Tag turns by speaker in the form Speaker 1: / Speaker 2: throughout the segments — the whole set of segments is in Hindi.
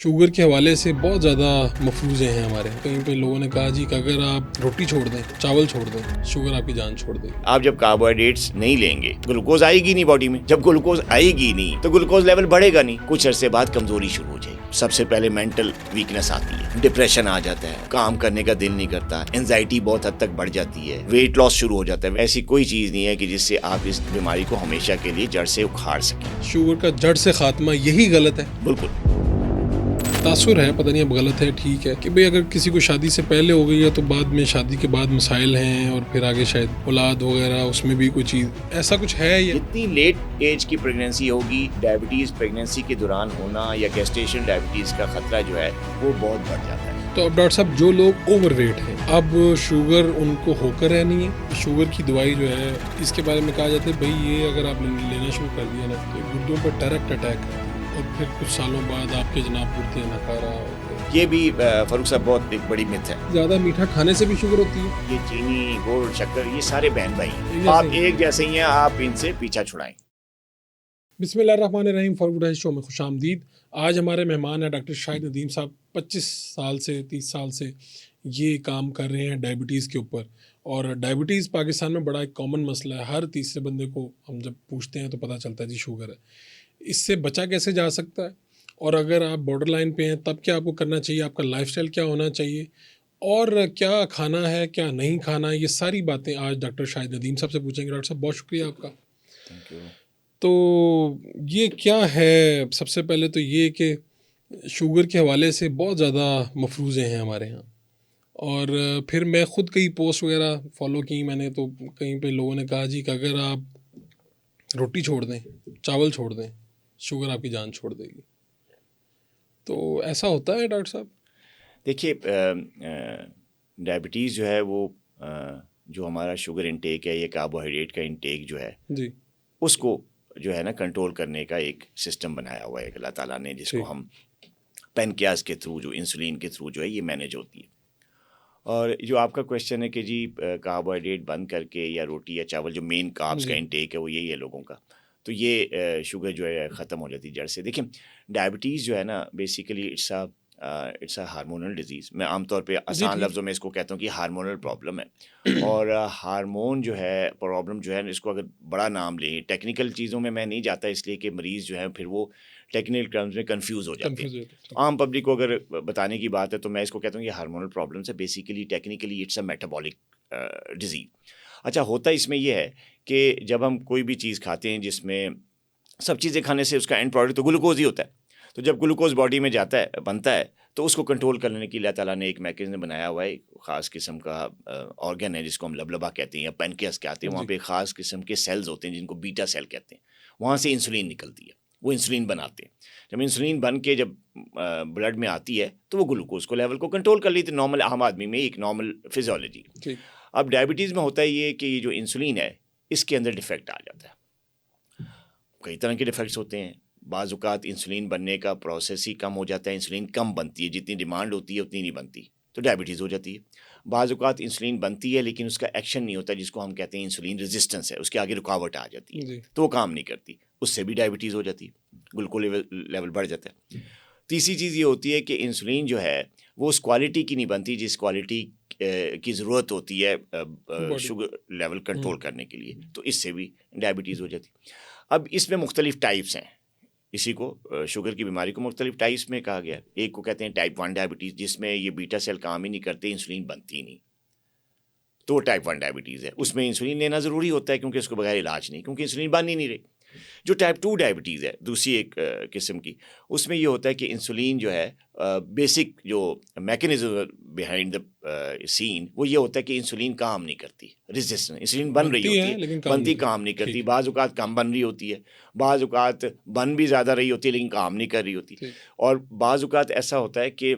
Speaker 1: शुगर के हवाले से बहुत ज़्यादा मफरूज़े हैं हमारे। कहीं पे लोगों ने कहा जी कि अगर आप रोटी छोड़ दें, चावल छोड़ दें, शुगर आपकी जान छोड़ देगी।
Speaker 2: आप जब कार्बोहाइड्रेट्स नहीं लेंगे, ग्लूकोज आएगी नहीं बॉडी में। जब ग्लूकोज आएगी नहीं तो ग्लूकोज लेवल बढ़ेगा नहीं। कुछ अरसे बाद कमजोरी शुरू हो जाएगी। सबसे पहले मेंटल वीकनेस आती है, डिप्रेशन आ जाता है, काम करने का दिल नहीं करता, एंजाइटी बहुत हद तक बढ़ जाती है, वेट लॉस शुरू हो जाता है। ऐसी कोई चीज नहीं है कि जिससे आप इस बीमारी को हमेशा के लिए जड़ से उखाड़ सकें।
Speaker 1: शुगर का जड़ से खात्मा यही गलत है।
Speaker 2: बिल्कुल
Speaker 1: तासुर है, पता नहीं अब गलत है ठीक है, कि भाई अगर किसी को शादी से पहले हो गई है तो बाद में शादी के बाद मसाइल हैं और फिर आगे शायद औलाद वगैरह उसमें भी कोई चीज़ ऐसा कुछ है। ये
Speaker 2: जितनी लेट एज की प्रेगनेंसी होगी, डायबिटीज प्रेगनेंसी के दौरान होना या गेस्टेशन डायबिटीज का खतरा जो है वो बहुत बढ़ जाता है।
Speaker 1: तो अब डॉक्टर साहब, जो लोग ओवरवेट हैं, अब शुगर उनको होकर रहनी है। शुगर की दवाई जो है इसके बारे में कहा जाता है भाई ये अगर आप लेना शुरू कर दिया ना तो गुर्दों पर डायरेक्ट अटैक करती है और फिर कुछ सालों बाद आपके जनाब गुर्दे नकारा।
Speaker 2: ये भी फारूक साहब बहुत एक बड़ी मिथ है।
Speaker 1: ज़्यादा मीठा खाने से भी शुगर होती है।
Speaker 2: ये चीनी, गुड़, शक्कर, ये सारे बहन भाई हैं।
Speaker 1: एक
Speaker 2: आप
Speaker 1: जैसे ही।
Speaker 2: एक जैसे ही हैं, आप इनसे पीछा छुड़ाएं।
Speaker 1: बिस्मिल्लाहिर्रहमानिर्रहीम। फॉरवुड शो में खुशामदीद। आज हमारे मेहमान हैं डॉक्टर शाहिद नदीम साहब। 25 साल से 30 साल से ये काम कर रहे हैं डायबिटीज़ के ऊपर। और डायबिटीज़ पाकिस्तान में बड़ा एक कॉमन मसला है। हर तीसरे बंदे को हम जब पूछते हैं तो पता चलता है जी शुगर है। इससे बचा कैसे जा सकता है, और अगर आप बॉर्डर लाइन पे हैं तब क्या आपको करना चाहिए, आपका लाइफस्टाइल क्या होना चाहिए, और क्या खाना है क्या नहीं खाना, ये सारी बातें आज डॉक्टर शाहिद नदीम साहब से पूछेंगे। डॉक्टर साहब बहुत शुक्रिया आपका।
Speaker 2: Thank you.
Speaker 1: तो ये क्या है, सबसे पहले तो ये कि शुगर के हवाले से बहुत ज़्यादा मफरूज़े हैं हमारे यहाँ। और फिर मैं ख़ुद कई पोस्ट वगैरह फॉलो की मैंने, तो कहीं पे लोगों ने कहा जी कि अगर आप रोटी छोड़ दें, चावल छोड़ दें, शुगर आपकी जान छोड़ देगी। तो ऐसा होता है डॉक्टर साहब?
Speaker 2: देखिए, डायबिटीज़ जो है वो जो हमारा शुगर इंटेक है, ये कार्बोहाइड्रेट का इंटेक जो है
Speaker 1: जी
Speaker 2: उसको जो है ना कंट्रोल करने का एक सिस्टम बनाया हुआ है अल्लाह ताला ने, जिसको
Speaker 1: ठीक।
Speaker 2: हम पैनक्रियाज के थ्रू, जो इंसुलिन के थ्रू जो है ये मैनेज होती है। और जो आपका क्वेश्चन है कि जी कार्बोहाइड्रेट बंद करके या रोटी या चावल, जो मेन कार्ब्स का
Speaker 1: जी
Speaker 2: इंटेक है वो यही है लोगों का, तो ये शुगर जो है ख़त्म हो जाती है जड़ से। देखिए, डायबिटीज़ जो है ना basically it's a hormonal disease. मैं आमतौर पे
Speaker 1: जी
Speaker 2: आसान
Speaker 1: ठीक।
Speaker 2: लफ्ज़ों में इसको कहता हूँ कि हार्मोनल प्रॉब्लम है। और हार्मोन जो है प्रॉब्लम जो है, इसको अगर बड़ा नाम लें, टेक्निकल चीज़ों में मैं नहीं जाता इसलिए कि मरीज़ जो है फिर वो टेक्निकल टर्म्स में कंफ्यूज हो जाते हैं।
Speaker 1: कंफ्यूज होते
Speaker 2: तो
Speaker 1: ठीक।
Speaker 2: आम पब्लिक को अगर बताने की बात है तो मैं इसको कहता हूँ ये हार्मोनल प्रॉब्लम्स है। Basically technically it's a metabolic disease. अच्छा, होता इसमें ये है कि जब हम कोई भी चीज़ खाते हैं जिसमें सब चीज़ें खाने से उसका एंड प्रोडक्ट तो ग्लूकोज ही होता है। तो जब ग्लूकोज बॉडी में जाता है, बनता है, तो उसको कंट्रोल करने के लिए अल्लाह ताला ने एक मैकेनिज्म बनाया हुआ है। ख़ास किस्म का ऑर्गन है जिसको हम लबलबा कहते हैं या पैनक्रियास कहते हैं। वहाँ
Speaker 1: जी
Speaker 2: पे ख़ास किस्म के सेल्स होते हैं जिनको बीटा सेल कहते हैं। वहाँ से इंसुलिन निकलती है, वो इंसुलिन बनाते हैं। जब इंसुलिन बन के जब ब्लड में आती है तो वो ग्लूकोज को लेवल को कंट्रोल कर लेती है। नॉर्मल आम आदमी में एक नॉर्मल फिजियोलॉजी।
Speaker 1: ठीक।
Speaker 2: अब डायबिटीज़ में होता है ये कि ये जो इंसुलिन है इसके अंदर डिफेक्ट आ जाता है। कई तरह के डिफेक्ट्स होते हैं। बाज़ औक़ात इंसुलिन बनने का प्रोसेस ही कम हो जाता है, इंसुलिन कम बनती है, जितनी डिमांड होती है उतनी नहीं बनती, तो डायबिटीज़ हो जाती है। बाज़ औक़ात इंसुलिन बनती है लेकिन उसका एक्शन नहीं होता, जिसको हम कहते हैं इंसुलिन रेजिस्टेंस है, उसके आगे रुकावट आ जाती है,
Speaker 1: जी
Speaker 2: तो वो काम नहीं करती, उससे भी डायबिटीज़ हो जाती है, ग्लूकोज लेवल बढ़ जाता है। तीसरी चीज़ ये होती है कि इंसुलिन जो है वो उस क्वालिटी की नहीं बनती जिस क्वालिटी की ज़रूरत होती है
Speaker 1: बॉडी।
Speaker 2: शुगर लेवल कंट्रोल करने के लिए, तो इससे भी डायबिटीज़ हो जाती है। अब इसमें मुख्तलिफ टाइप्स हैं। इसी को शुगर की बीमारी को मुख्तलिफ टाइप्स में कहा गया है। एक को कहते हैं टाइप 1 डायबिटीज़, जिसमें ये बीटा सेल काम ही नहीं करते, इंसुलिन बनती ही नहीं, तो टाइप 1 डायबिटीज़ है। उसमें इंसुलिन लेना ज़रूरी होता है क्योंकि उसको बगैर इलाज नहीं, क्योंकि इंसुलिन बन ही नहीं रही। जो टाइप 2 डायबिटीज़ है, दूसरी एक किस्म की, उसमें ये होता है कि इंसुलिन जो है बेसिक जो मैकेनिज्म बिहाइंड द सीन वो ये होता है कि इंसुलिन काम नहीं करती, रेजिस्टेंस, इंसुलिन बन रही
Speaker 1: बनती
Speaker 2: होती
Speaker 1: है
Speaker 2: है,
Speaker 1: लेकिन काम नहीं
Speaker 2: बनती
Speaker 1: करती।
Speaker 2: काम नहीं करती।
Speaker 1: ठीक।
Speaker 2: बाज़ औक़ात कम बन रही होती है, बाज़ औक़ात बन भी ज़्यादा रही होती है लेकिन काम नहीं कर रही होती।
Speaker 1: ठीक।
Speaker 2: और बाज़ औक़ात ऐसा होता है कि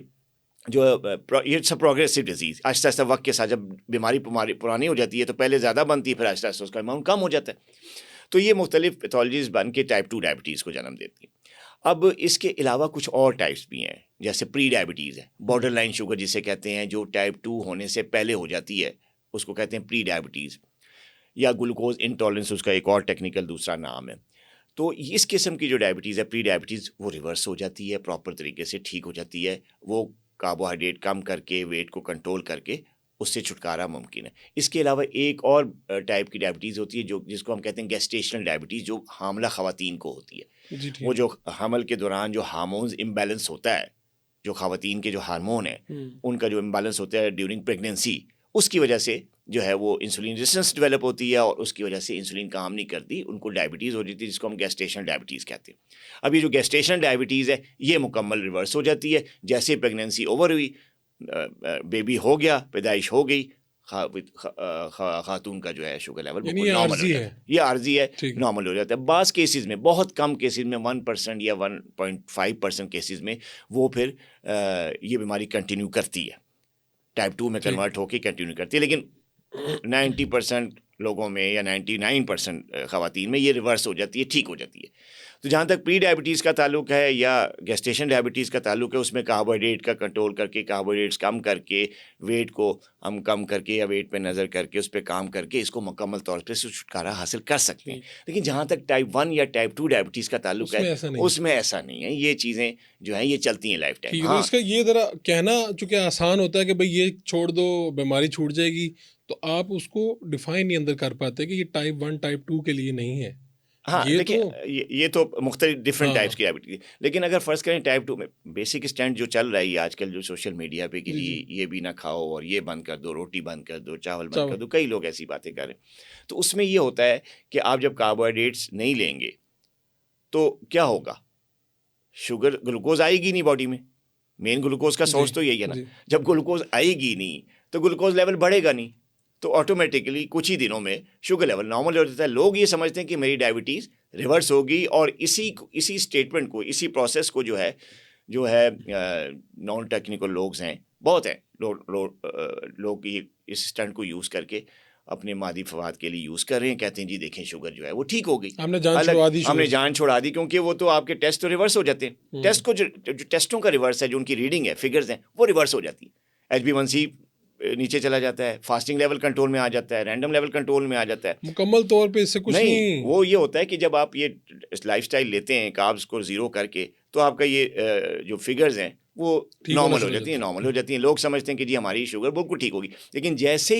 Speaker 2: जो इट्स अ प्रोग्रेसिव डिजीज़, आहिस्ता-आहिस्ता वक़्त के साथ जब बीमारी पुरानी हो जाती है तो पहले ज़्यादा बनती है, फिर आहिस्ता-आहिस्ता उसका अमाउंट कम हो जाता है। तो ये मुख्तलिफ पैथोलॉजीज़ बन के टाइप 2 डायबिटीज़ को जन्म देती हैं। अब इसके अलावा कुछ और टाइप्स भी हैं, जैसे प्री डायबिटीज़ है, बॉर्डर लाइन शुगर जिसे कहते हैं, जो टाइप 2 होने से पहले हो जाती है, उसको कहते हैं प्री डायबिटीज़, या ग्लूकोज इंटॉलरेंस उसका एक और टेक्निकल दूसरा नाम है। तो इस किस्म की जो डायबिटीज़ है, प्री डायबिटीज़, वो रिवर्स हो जाती है, प्रॉपर तरीके से ठीक हो जाती है। वो कार्बोहाइड्रेट कम करके, वेट को कंट्रोल करके उससे छुटकारा मुमकिन है। इसके अलावा एक और टाइप की डायबिटीज़ होती है जो जिसको हम कहते हैं गेस्टेशनल डायबिटीज़, जो हामला ख़वातीन को होती है।
Speaker 1: जी
Speaker 2: वो
Speaker 1: ठीक।
Speaker 2: जो हमल के दौरान जो हार्मोन्स इम्बैलेंस होता है, जो ख़वातीन के जो हार्मोन हैं, उनका जो इम्बैलेंस होता है ड्यूरिंग प्रेगनेंसी, उसकी वजह से जो है वो इंसुलिन रेजिस्टेंस डेवलप होती है और उसकी वजह से इंसुलिन काम नहीं करती, उनको डायबिटीज़ हो जाती है, जिसको हम गेस्टेशनल डायबिटीज़ कहते हैं। अब ये जो गेस्टेशनल डायबिटीज़ है, ये मुकम्मल रिवर्स हो जाती है जैसे प्रेगनेंसी ओवर हुई, बेबी हो गया, पैदाइश हो गई, खातून का जो है शुगर लेवल
Speaker 1: यानी
Speaker 2: बिल्कुल
Speaker 1: ये
Speaker 2: नॉर्मल हो
Speaker 1: आर्जी
Speaker 2: जाता
Speaker 1: है।
Speaker 2: है। ये आर्जी है,
Speaker 1: ठीक है।
Speaker 2: नॉर्मल हो जाता है। बाज़ केसेस में, बहुत कम केसेस में, 1% या 1.5% केसेस में वो फिर ये बीमारी कंटिन्यू करती है, टाइप 2 में
Speaker 1: ठीक।
Speaker 2: कन्वर्ट होके कंटिन्यू करती है। लेकिन 90% लोगों में या 99% ख़वातीन में ये रिवर्स हो जाती है, ठीक हो जाती है। तो जहाँ तक प्री डायबिटीज़ का ताल्लुक है या गेस्टेशन डायबिटीज़ का ताल्लुक है, उसमें कार्बोहाइड्रेट का कंट्रोल करके, कार्बोहाइड्रेट्स कम करके, वेट को हम कम करके या वेट पे नज़र करके, उस पे काम करके इसको मुकम्मल तौर पे से छुटकारा हासिल कर सकते हैं।
Speaker 1: ठीक।
Speaker 2: लेकिन जहाँ तक टाइप 1 या टाइप 2 डायबिटीज़ का ताल्लुक
Speaker 1: उसमें
Speaker 2: है,
Speaker 1: ऐसा नहीं है।
Speaker 2: उसमें ऐसा नहीं है। ये चीज़ें जो हैं ये चलती हैं लाइफ टाइम।
Speaker 1: ठीक है, तो
Speaker 2: हाँ,
Speaker 1: इसका ये ज़रा कहना चूँकि आसान होता है कि भई ये छोड़ दो, बीमारी छूट जाएगी, तो आप उसको डिफ़ाइन नहीं अंदर कर पाते कि ये टाइप 1, टाइप 2 के लिए नहीं है।
Speaker 2: हाँ,
Speaker 1: ये
Speaker 2: देखिए,
Speaker 1: तो
Speaker 2: ये तो मुख्तलिफ डिफरेंट टाइप्स
Speaker 1: हाँ,
Speaker 2: की डायबिटीज़ है। लेकिन अगर फ़र्ज़ करें टाइप 2 में बेसिक स्टैंड जो चल रहा है ये आजकल जो सोशल मीडिया पे कि
Speaker 1: जी,
Speaker 2: जी
Speaker 1: जी,
Speaker 2: ये भी ना खाओ और ये बंद कर दो, रोटी बंद कर दो, चावल बंद कर
Speaker 1: चावल।
Speaker 2: दो, कई लोग ऐसी बातें कर रहे हैं। तो उसमें ये होता है कि आप जब कार्बोहाइड्रेट्स नहीं लेंगे, तो क्या होगा? शुगर ग्लूकोज़ आएगी नहीं बॉडी में। मेन ग्लूकोज़ का
Speaker 1: जी,
Speaker 2: सोर्स तो यही है ना।
Speaker 1: जी।
Speaker 2: जब ग्लूकोज़ आएगी नहीं, तो ग्लूकोज़ लेवल बढ़ेगा नहीं। तो ऑटोमेटिकली कुछ ही दिनों में शुगर लेवल नॉर्मल हो जाता है। लोग ये समझते हैं कि मेरी डायबिटीज़ रिवर्स होगी और इसी स्टेटमेंट को, इसी प्रोसेस को जो है नॉन टेक्निकल लोग हैं, बहुत हैं, लोग ये इस स्टंट को यूज़ करके अपने मादी फ़वाद के लिए यूज़ कर रहे हैं। कहते हैं जी देखें शुगर जो है वो ठीक हो गई।
Speaker 1: हमने जान
Speaker 2: अलग
Speaker 1: छुड़वा दी
Speaker 2: हमने
Speaker 1: शुगर से।
Speaker 2: जान छोड़ा दी, क्योंकि वो तो आपके टेस्ट तो रिवर्स हो जाते हैं। टेस्ट को जो टेस्टों का रिवर्स है, जो उनकी रीडिंग है, फिगर्स हैं, वो रिवर्स हो जाती है। HbA1c नीचे चला जाता है, फास्टिंग लेवल कंट्रोल में आ जाता है, रैंडम लेवल कंट्रोल में आ जाता है।
Speaker 1: मुकम्मल तौर पे इससे कुछ
Speaker 2: नहीं,
Speaker 1: नहीं
Speaker 2: वो ये होता है कि जब आप ये लाइफस्टाइल लेते हैं कार्ब्स को ज़ीरो करके, तो आपका ये जो फिगर्स हैं वो
Speaker 1: ठीक होना
Speaker 2: नॉर्मल हो
Speaker 1: शुरू हो
Speaker 2: जाती हैं,
Speaker 1: जाता
Speaker 2: नॉर्मल
Speaker 1: है।
Speaker 2: हो जाती हैं। लोग समझते हैं कि जी हमारी शुगर बिल्कुल ठीक होगी। लेकिन जैसे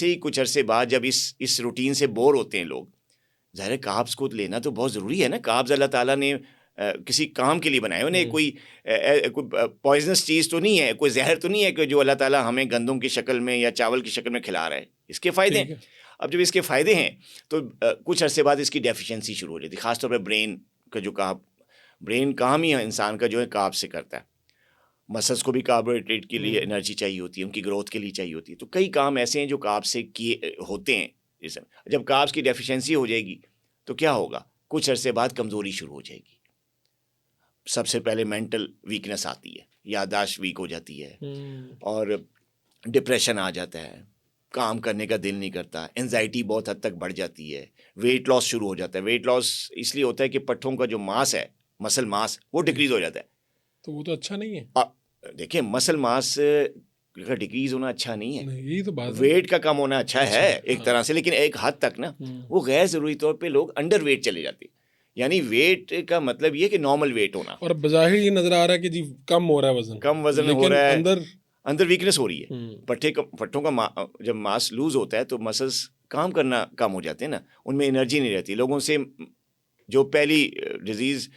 Speaker 2: ही कुछ अरसे बाद जब इस रूटीन से बोर होते हैं लोग, ज़ाहिर है कार्ब्स को लेना तो बहुत ज़रूरी है ना। कार्ब्स अल्लाह ताला ने किसी काम के लिए बनाए हैं उन्हें। कोई पॉइजनस चीज़ तो नहीं है, कोई जहर तो नहीं है कि जो अल्लाह ताला हमें गंदम की शक्ल में या चावल की शक्ल में खिला रहा है। इसके फ़ायदे
Speaker 1: ठीक
Speaker 2: हैं।
Speaker 1: है।
Speaker 2: अब जब इसके फ़ायदे हैं तो कुछ अरसे बाद इसकी डेफिशिएंसी शुरू हो जाती है, ख़ासतौर पे ब्रेन का जो ब्रेन काम ही इंसान का जो है कार्ब से करता है। मसल्स को भी कार्बोहाइड्रेट के लिए एनर्जी चाहिए होती है, उनकी ग्रोथ के लिए चाहिए होती है। तो कई काम ऐसे हैं जो कार्ब से किए होते हैं। जब कार्ब्स की डेफिशिएंसी हो जाएगी तो क्या होगा? कुछ अरसे बाद कमज़ोरी शुरू हो जाएगी। सबसे पहले मेंटल वीकनेस आती है, याददाश्त वीक हो जाती है और डिप्रेशन आ जाता है, काम करने का दिल नहीं करता, एंजाइटी बहुत हद तक बढ़ जाती है, वेट लॉस शुरू हो जाता है। वेट लॉस इसलिए होता है कि पट्ठों का जो मास है, मसल मास, वो डिक्रीज हो जाता है।
Speaker 1: तो वो तो अच्छा नहीं है।
Speaker 2: देखिए, मसल मास का डिक्रीज होना अच्छा नहीं है,
Speaker 1: नहीं, यही तो बात है।
Speaker 2: वेट का कम होना अच्छा है एक
Speaker 1: हाँ।
Speaker 2: तरह से, लेकिन एक हद तक ना वो गैर ज़रूरी तौर पे लोग अंडर वेट चले जाते हैं। यानी वेट का मतलब ये कि नॉर्मल वेट होना,
Speaker 1: और बज़ाहिर ये नज़र आ रहा है कि जी कम हो रहा है वज़न,
Speaker 2: कम वजन हो
Speaker 1: लेकिन
Speaker 2: रहा है,
Speaker 1: अंदर
Speaker 2: अंदर वीकनेस हो रही है। पट्ठों का जब मास लूज होता है तो मसल्स काम करना कम हो जाते हैं ना, उनमें एनर्जी नहीं रहती। लोगों से जो पहली डिजीज़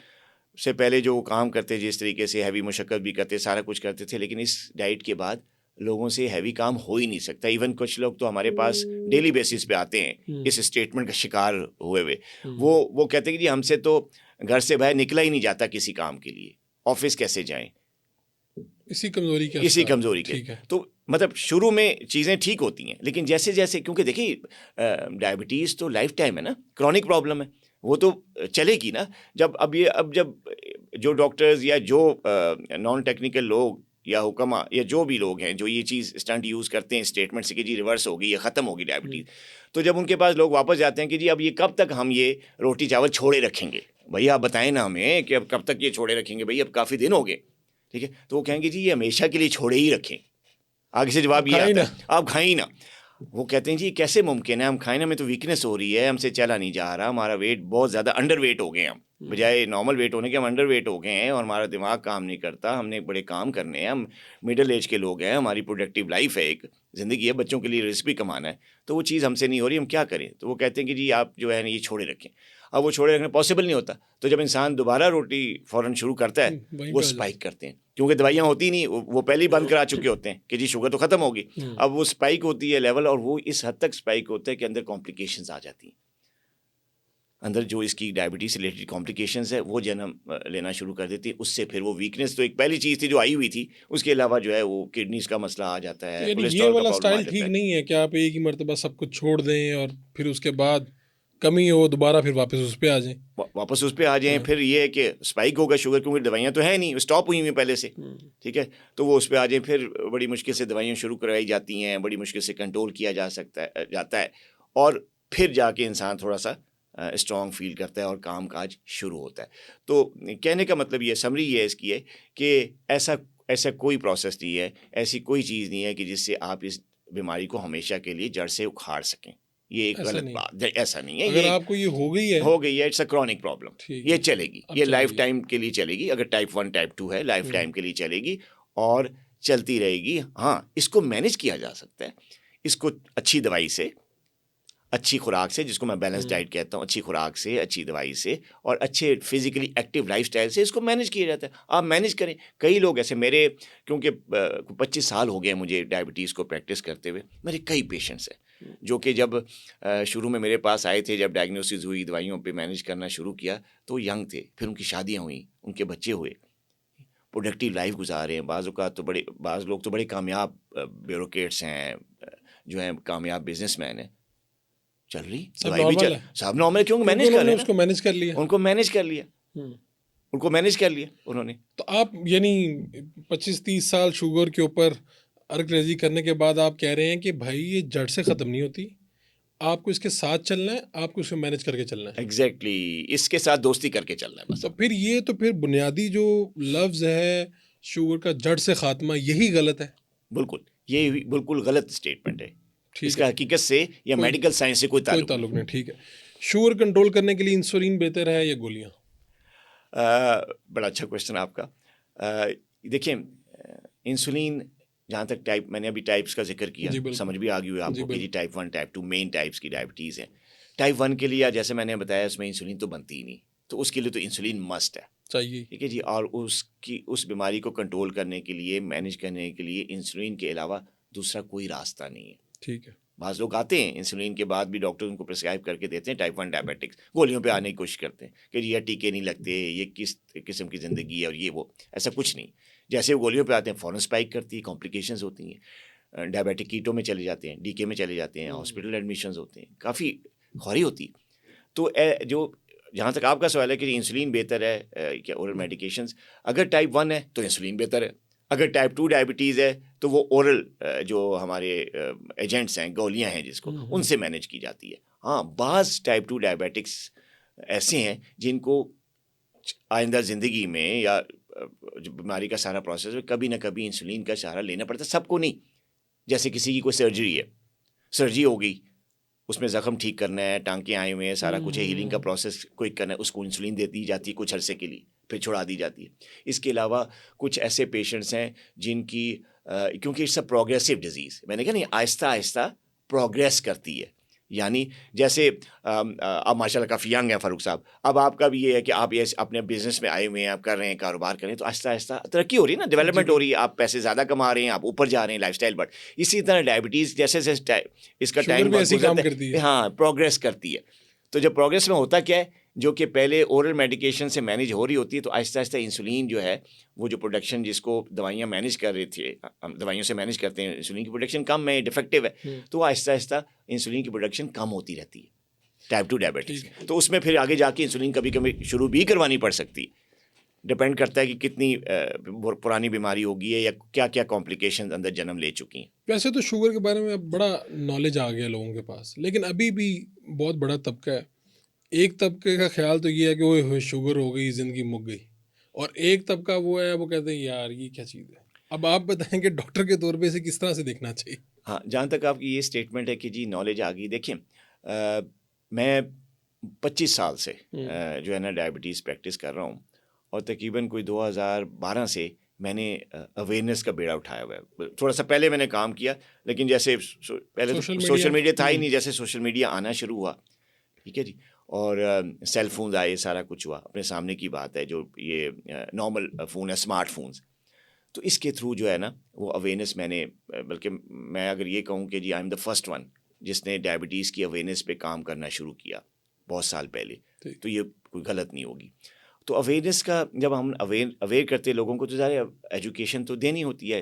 Speaker 2: से पहले जो काम करते, जिस तरीके से हैवी मशक्क़त भी करते, सारा कुछ करते थे, लेकिन इस डाइट के बाद लोगों से हैवी काम हो ही नहीं सकता। इवन कुछ लोग तो हमारे पास डेली बेसिस पे आते हैं इस स्टेटमेंट का शिकार हुए हुए। वो कहते हैं कि जी हमसे तो घर से बाहर निकला ही नहीं जाता किसी काम के लिए, ऑफिस कैसे जाएं,
Speaker 1: इसी कमज़ोरी के
Speaker 2: इसी
Speaker 1: असर।
Speaker 2: कमज़ोरी के।
Speaker 1: ठीक है।
Speaker 2: तो मतलब शुरू में चीज़ें ठीक होती हैं, लेकिन जैसे जैसे, क्योंकि देखिए डायबिटीज़ तो लाइफ टाइम है ना, क्रॉनिक प्रॉब्लम है, वो तो चलेगी ना। जब जो डॉक्टर्स या जो नॉन टेक्निकल लोग या हुक्मा या जो भी लोग हैं जो ये चीज़ स्टंट यूज़ करते हैं स्टेटमेंट से कि जी रिवर्स होगी या ख़त्म होगी डायबिटीज़, तो जब उनके पास लोग वापस जाते हैं कि जी अब ये कब तक हम ये रोटी चावल छोड़े रखेंगे, भैया आप बताएं ना हमें कि अब कब तक ये छोड़े रखेंगे, भैया अब काफ़ी दिन हो गए, ठीक है। तो वो कहेंगे जी ये हमेशा के लिए छोड़े ही रखें। आगे से जवाब ये
Speaker 1: खाए
Speaker 2: आता
Speaker 1: ना।
Speaker 2: है, आप खाएं ही ना। वो कहते हैं जी कैसे मुमकिन है, हम खाए ना, हमें तो वीकनेस हो रही है, हमसे चला नहीं जा रहा, हमारा वेट बहुत ज़्यादा अंडर वेट हो गए हैं हम, बजाय नॉर्मल वेट होने के हम अंडर वेट हो गए हैं और हमारा दिमाग काम नहीं करता, हमने बड़े काम करने हैं, हम मिडिल एज के लोग हैं, हमारी प्रोडक्टिव लाइफ है, एक ज़िंदगी है, बच्चों के लिए रिस्क भी कमाना है, तो वो चीज़ हमसे नहीं हो रही, हम क्या करें? तो वो कहते हैं कि जी आप जो है ना ये छोड़े रखें। अब वो छोड़े रखना पॉसिबल नहीं होता, तो जब इंसान दोबारा रोटी फ़ौरन शुरू करता है
Speaker 1: वहीं
Speaker 2: वो
Speaker 1: पे आ जाता
Speaker 2: स्पाइक करते हैं, क्योंकि दवाइयाँ होती नहीं, वो पहले ही बंद करा चुके होते हैं कि जी शुगर तो ख़त्म होगी।
Speaker 1: है।
Speaker 2: अब वो स्पाइक होती है लेवल, और वो इस हद तक स्पाइक होता है कि अंदर कॉम्प्लिकेशंस आ जाती हैं, अंदर जो इसकी डायबिटीज से रिलेटेड कॉम्प्लिकेशंस है वो जन्म लेना शुरू कर देती है। उससे फिर वो वीकनेस तो एक पहली चीज़ थी जो आई हुई थी, उसके अलावा जो है वो किडनीज का मसला आ जाता
Speaker 1: तो
Speaker 2: है,
Speaker 1: यानी ये
Speaker 2: कोलेस्ट्रॉल का
Speaker 1: वाला
Speaker 2: प्रॉब्लम आ
Speaker 1: स्टाइल
Speaker 2: जाता
Speaker 1: ठीक
Speaker 2: है।
Speaker 1: नहीं है कि आप एक ही मर्तबा सब कुछ छोड़ दें और फिर उसके बाद कमी हो दोबारा फिर वापस उस पे आ जाएं।
Speaker 2: वापस उस पर आ जाएं,
Speaker 1: हाँ।
Speaker 2: फिर ये है कि स्पाइक होगा शुगर, क्योंकि दवाइयाँ तो है नहीं, स्टॉप हुई हुई हैं पहले से, ठीक है, तो वो उस पर आ जाए, फिर बड़ी मुश्किल से दवाइयाँ शुरू कराई जाती हैं, बड़ी मुश्किल से कंट्रोल किया जाता है, और फिर जाके इंसान थोड़ा सा स्ट्रॉन्ग फील करता है और काम काज शुरू होता है। तो कहने का मतलब ये समरी ये इसकी है कि ऐसा ऐसा कोई प्रोसेस नहीं है, ऐसी कोई चीज़ नहीं है कि जिससे आप इस बीमारी को हमेशा के लिए जड़ से उखाड़ सकें। ये एक
Speaker 1: ऐसा
Speaker 2: गलत
Speaker 1: नहीं,
Speaker 2: बात, ऐसा नहीं है,
Speaker 1: अगर
Speaker 2: ये
Speaker 1: आपको ये हो गई है
Speaker 2: हो गई है, इट्स अ क्रॉनिक प्रॉब्लम,
Speaker 1: ठीक
Speaker 2: ये
Speaker 1: है,
Speaker 2: चलेगी,
Speaker 1: अब
Speaker 2: ये लाइफ
Speaker 1: चलेगी।
Speaker 2: टाइम के लिए चलेगी, अगर टाइप 1 टाइप 2 है लाइफ टाइम के लिए चलेगी और चलती रहेगी। हाँ, इसको मैनेज किया जा सकता है, इसको अच्छी दवाई से, अच्छी खुराक से, जिसको मैं बैलेंस डाइट कहता हूँ, अच्छी खुराक से, अच्छी दवाई से और अच्छे फिजिकली एक्टिव लाइफस्टाइल से इसको मैनेज किया जाता है। आप मैनेज करें, कई लोग ऐसे मेरे, क्योंकि 25 साल हो गए मुझे डायबिटीज़ को प्रैक्टिस करते हुए, मेरे कई पेशेंट्स हैं जो कि जब शुरू में मेरे पास आए थे, जब डायग्नोसिस हुई, दवाइयों पे मैनेज करना शुरू किया, तो यंग थे, फिर उनकी शादियाँ हुई, उनके बच्चे हुए, प्रोडक्टिव लाइफ गुजार रहे हैं, बाज़ लोग तो बड़े कामयाब ब्यूरोक्रेट्स हैं, जो हैं कामयाब बिजनेसमैन हैं, चल रही
Speaker 1: सब
Speaker 2: दवाई भी
Speaker 1: नॉर्मल
Speaker 2: चल,
Speaker 1: है
Speaker 2: सब नॉर्मल है, क्योंकि
Speaker 1: क्योंकि
Speaker 2: मैनेज कर
Speaker 1: उन्होंने
Speaker 2: रहे हैं
Speaker 1: उसको
Speaker 2: ना,
Speaker 1: मैनेज कर लिया।
Speaker 2: उनको मैनेज कर लिया,
Speaker 1: हम्म।
Speaker 2: उनको मैनेज कर लिया उन्होंने।
Speaker 1: तो आप यानी 25-30 साल शुगर के ऊपर अर्क रेजी करने के बाद आप कह रहे हैं कि भाई ये जड़ से ख़त्म नहीं होती, आपको इसके साथ चलना है, आपको इसको मैनेज करके चलना है।
Speaker 2: एग्जैक्टली इसके साथ दोस्ती करके चलना है बस।
Speaker 1: तो फिर बुनियादी जो लफ्ज़ है शुगर का जड़ से खात्मा यही गलत है।
Speaker 2: बिल्कुल, ये बिल्कुल गलत स्टेटमेंट है,
Speaker 1: ठीक
Speaker 2: इसका
Speaker 1: है,
Speaker 2: हकीकत से या
Speaker 1: कोई
Speaker 2: मेडिकल साइंस से कोई
Speaker 1: कोई
Speaker 2: ताल्लुक नहीं।
Speaker 1: ताल्लुक नहीं, ठीक है। शुगर कंट्रोल करने के लिए इंसुलिन बेहतर है या गोलियां?
Speaker 2: बड़ा अच्छा क्वेश्चन आपका। देखिए, इंसुलिन, जहाँ तक टाइप, मैंने अभी टाइप्स का जिक्र किया,
Speaker 1: जी बिल्कुल,
Speaker 2: समझ भी आ गई हुई
Speaker 1: जी
Speaker 2: आपको कि जी
Speaker 1: बिल्कुल।
Speaker 2: टाइप 1 टाइप 2 मेन टाइप्स की डायबिटीज़ है। टाइप 1 के लिए, या जैसे मैंने बताया, उसमें इंसुलिन तो बनती ही नहीं, तो उसके लिए तो इंसुलिन मस्ट है,
Speaker 1: चाहिए।
Speaker 2: ठीक है जी। और उस बीमारी को कंट्रोल करने के लिए, मैनेज करने के लिए इंसुलिन के अलावा दूसरा कोई रास्ता नहीं है।
Speaker 1: ठीक है।
Speaker 2: बाज़ लोग आते हैं, इंसुलिन के बाद भी डॉक्टर उनको प्रिस्क्राइब करके देते हैं टाइप 1 डायबिटिक्स, गोलियों पे आने की कोशिश करते हैं कि जी यार टीके नहीं लगते, ये किस किस्म की ज़िंदगी है, और ये वो, ऐसा कुछ नहीं। जैसे वो गोलियों पे आते हैं फ़ौरन स्पाइक करती है, कॉम्प्लिकेशंस होती हैं, डायबिटिक कीटो में चले जाते हैं, डीके में चले जाते हैं, हॉस्पिटल एडमिशन्स होते हैं, काफ़ी खौरी होती है। तो जो, जहाँ तक आपका सवाल है कि इंसुलिन बेहतर है क्या ओरल मेडिकेशंस, अगर टाइप 1 है तो इंसुलिन बेहतर है, अगर टाइप 2 डायबिटीज़ है तो वो ओरल जो हमारे एजेंट्स हैं, गोलियां हैं जिसको, उनसे मैनेज की जाती है। हाँ, बाज़ टाइप 2 डायबिटिक्स ऐसे हैं जिनको आइंदा ज़िंदगी में या जो बीमारी का सारा प्रोसेस में कभी ना कभी इंसुलिन का सहारा लेना पड़ता है, सबको नहीं। जैसे किसी की कोई सर्जरी है, सर्जरी हो गई, उसमें ज़ख्म ठीक करना है, टाँके आए हुए हैं, सारा कुछ है, हीलिंग का प्रोसेस क्विक करना है, उसको इंसुलिन दे दी जाती है कुछ अरसे के लिए, फिर छुड़ा दी जाती है। इसके अलावा कुछ ऐसे पेशेंट्स हैं जिनकी क्योंकि इट्स अ प्रोग्रेसिव डिजीज़, मैंने कहा नहीं, आहिस्ता आहिस्ता प्रोग्रेस करती है। यानी जैसे आप माशाल्लाह काफ़ी यंग हैं फ़ारूक साहब, अब आपका भी ये है कि आप ये अपने बिजनेस में आए हुए हैं, आप कर रहे हैं, कारोबार कर रहे हैं, तो आहिस्ता आहिस्ता तरक्की हो रही है ना, डेवलपमेंट हो रही है, आप पैसे ज़्यादा कमा रहे हैं, आप ऊपर जा रहे हैं, लाइफस्टाइल बढ़। इसी तरह डायबिटीज़ जैसे जैसे इसका
Speaker 1: शुगर
Speaker 2: टाइम
Speaker 1: भी
Speaker 2: वक्त
Speaker 1: ऐसी काम
Speaker 2: गुजरता
Speaker 1: करती
Speaker 2: है,
Speaker 1: है।
Speaker 2: हाँ, प्रोग्रेस करती है। तो जब प्रोग्रेस में होता क्या है, जो कि पहले ओरल मेडिकेशन से मैनेज हो रही होती है, तो आहिस्ता आहिस्ता इंसुलिन जो है, वो जो प्रोडक्शन जिसको दवाइयाँ मैनेज कर रही थी, हम दवाइयों से मैनेज करते हैं, इंसुलिन की प्रोडक्शन कम है, डिफेक्टिव है, तो आहिस्ता आहिस्ता इंसुलिन की प्रोडक्शन कम होती रहती है टाइप 2 डायबिटीज़। तो उसमें फिर आगे जाके इंसुलिन कभी कभी शुरू भी करवानी पड़ सकती है, डिपेंड करता है कि कितनी पुरानी बीमारी होगी है या क्या क्या कॉम्प्लिकेशन अंदर जन्म ले चुकी हैं।
Speaker 1: वैसे तो शुगर के बारे में अब बड़ा नॉलेज आ गया लोगों के पास, लेकिन अभी भी बहुत बड़ा तबका है। एक तबके का ख्याल तो ये है कि वो शुगर हो गई ज़िंदगी मुक गई, और एक तबका वो है, वो कहते हैं यार ये क्या चीज़ है। अब आप बताएंगे डॉक्टर के तौर पे इसे किस तरह से देखना चाहिए?
Speaker 2: हाँ, जहाँ तक आपकी ये स्टेटमेंट है कि जी नॉलेज आ गई, देखिए मैं 25 साल से जो है ना डायबिटीज़ प्रैक्टिस कर रहा हूँ, और तकरीबन कोई 2012 से मैंने अवेयरनेस का बेड़ा उठाया हुआ है। थोड़ा सा पहले मैंने काम किया, लेकिन जैसे पहले तो
Speaker 1: सोशल
Speaker 2: सोशल
Speaker 1: मीडिया।
Speaker 2: मीडिया था ही नहीं, जैसे सोशल मीडिया आना शुरू हुआ, ठीक है जी, और सेल फोन्स आए, सारा कुछ हुआ, अपने सामने की बात है, जो ये नॉर्मल फ़ोन है, स्मार्टफोन्स, तो इसके थ्रू जो है ना वो अवेयरनेस मैंने बल्कि मैं अगर ये कहूँ कि जी I am the first one जिसने डायबिटीज़ की अवेयरनेस पे काम करना शुरू किया बहुत साल पहले,
Speaker 1: ठीक।
Speaker 2: तो ये कोई गलत नहीं होगी। तो अवेयरनेस का जब हम अवेयर करते हैं लोगों को, तो ज़्यादा एजुकेशन तो देनी होती है,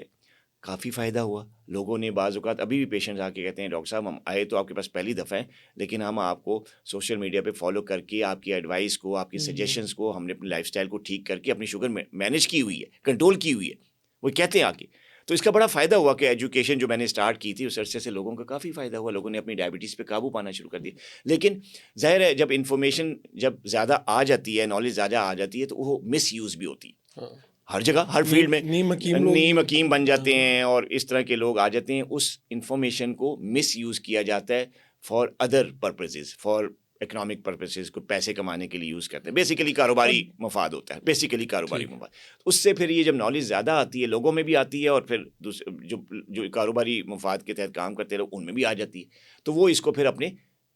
Speaker 2: काफ़ी फ़ायदा हुआ लोगों ने। बाज़ औक़ात अभी भी पेशेंट्स आके कहते हैं, डॉक्टर साहब हम आए तो आपके पास पहली दफ़ा है, लेकिन हम आपको सोशल मीडिया पे फॉलो करके आपकी एडवाइस को, आपकी सजेशंस को, हमने अपनी लाइफस्टाइल को ठीक करके अपनी शुगर मैनेज की हुई है, कंट्रोल की हुई है, वो कहते हैं आके। तो इसका बड़ा फ़ायदा हुआ कि एजुकेशन जो मैंने स्टार्ट की थी उस अरसे से लोगों का काफ़ी फ़ायदा हुआ, लोगों ने अपनी डायबिटीज़ पे काबू पाना शुरू कर दिया। लेकिन ज़ाहिर है जब इन्फॉर्मेशन जब ज़्यादा आ जाती है, नॉलेज ज़्यादा आ जाती है, तो वो मिसयूज़ भी होती है।
Speaker 1: हाँ।
Speaker 2: हर जगह, हर फील्ड में
Speaker 1: नीम हकीम लोग
Speaker 2: नीम हकीम बन जाते
Speaker 1: हाँ।
Speaker 2: हैं, और इस तरह के लोग आ जाते हैं, उस इंफॉर्मेशन को मिसयूज़ किया जाता है for other purposes, for economic purposes, को पैसे कमाने के लिए यूज़ करते हैं। बेसिकली कारोबारी मफाद होता है, बेसिकली कारोबारी
Speaker 1: ठीक।
Speaker 2: मफाद। उससे फिर ये जब नॉलेज ज़्यादा आती है, लोगों में भी आती है, और फिर दूसरे जो जो कारोबारी मफाद के तहत काम करते हैं लोग, उनमें भी आ जाती है। तो वो इसको फिर अपने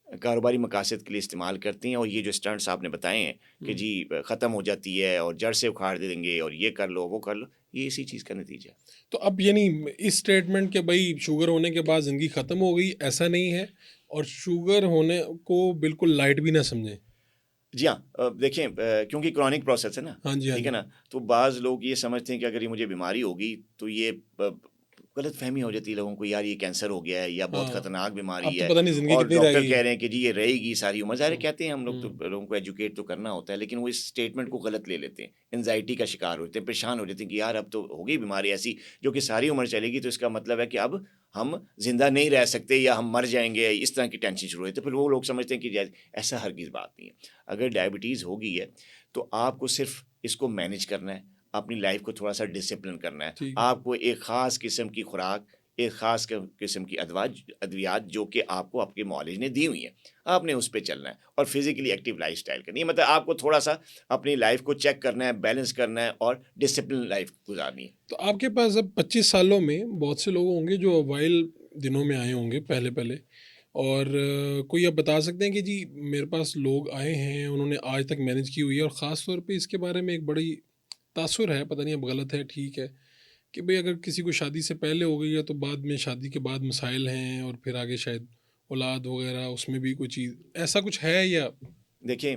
Speaker 2: कारोबारी मकासद के लिए इस्तेमाल करती हैं, और ये जो स्टंट्स आपने बताए हैं कि जी ख़त्म हो जाती है और जड़ से उखाड़ देंगे और ये कर लो वो कर लो, ये इसी चीज़ का नतीजा है।
Speaker 1: तो अब यानी इस स्टेटमेंट के भाई शुगर होने के बाद ज़िंदगी ख़त्म हो गई, ऐसा नहीं है, और शुगर होने को बिल्कुल लाइट भी ना समझें।
Speaker 2: जी हाँ, देखें क्योंकि क्रॉनिक प्रोसेस है ना,
Speaker 1: हाँ जी, हाँ
Speaker 2: ठीक है
Speaker 1: जी।
Speaker 2: ना, तो बाज़ लोग ये समझते हैं कि अगर ये मुझे बीमारी होगी तो ये गलत फहमी हो जाती है लोगों को, यार ये कैंसर हो गया है या बहुत
Speaker 1: हाँ,
Speaker 2: खतरनाक बीमारी
Speaker 1: अब तो
Speaker 2: है,
Speaker 1: पता नहीं ज़िंदगी
Speaker 2: और
Speaker 1: कितनी
Speaker 2: डॉक्टर
Speaker 1: रहेगी।
Speaker 2: कह रहे हैं कि जी ये रहेगी सारी उम्र। ज़ाहिर है
Speaker 1: हुँ,
Speaker 2: कहते हैं हम लोग,
Speaker 1: हुँ।
Speaker 2: तो लोगों को एजुकेट तो करना होता है, लेकिन वो इस स्टेटमेंट को गलत ले लेते हैं, एंजाइटी का शिकार होते हैं, परेशान हो जाते हैं कि यार अब तो हो गई बीमारी ऐसी जो कि सारी उम्र चलेगी, तो इसका मतलब है कि अब हम जिंदा नहीं रह सकते या हम मर जाएंगे, इस तरह की टेंशन शुरू हुई। तो फिर वो लोग समझते हैं कि ऐसा हरगिज़ बात नहीं है। अगर डायबिटीज़ हो गई है तो आपको सिर्फ इसको मैनेज करना है, अपनी लाइफ को थोड़ा सा डिसिप्लिन करना है,
Speaker 1: ठीक।
Speaker 2: आपको एक ख़ास किस्म की खुराक, एक ख़ास किस्म की अद्वियात जो कि आपको आपके मौलिज ने दी हुई है, आपने उस पे चलना है, और फिज़िकली एक्टिव लाइफस्टाइल करनी है। मतलब आपको थोड़ा सा अपनी लाइफ को चेक करना है, बैलेंस करना है, और डिसिप्लिन लाइफ गुजारनी है।
Speaker 1: तो आपके पास अब 25 सालों में बहुत से लोग होंगे जो अवाइल दिनों में आए होंगे पहले-पहले, और कोई आप बता सकते हैं कि जी मेरे पास लोग आए हैं, उन्होंने आज तक मैनेज की हुई है, और ख़ास तौर पे इसके बारे में एक बड़ी तासुर है, पता नहीं अब गलत है, ठीक है, कि भई अगर किसी को शादी से पहले हो गई है तो बाद में शादी के बाद मसाइल हैं, और फिर आगे शायद औलाद वग़ैरह उसमें भी कोई चीज़ ऐसा कुछ है या?
Speaker 2: देखिए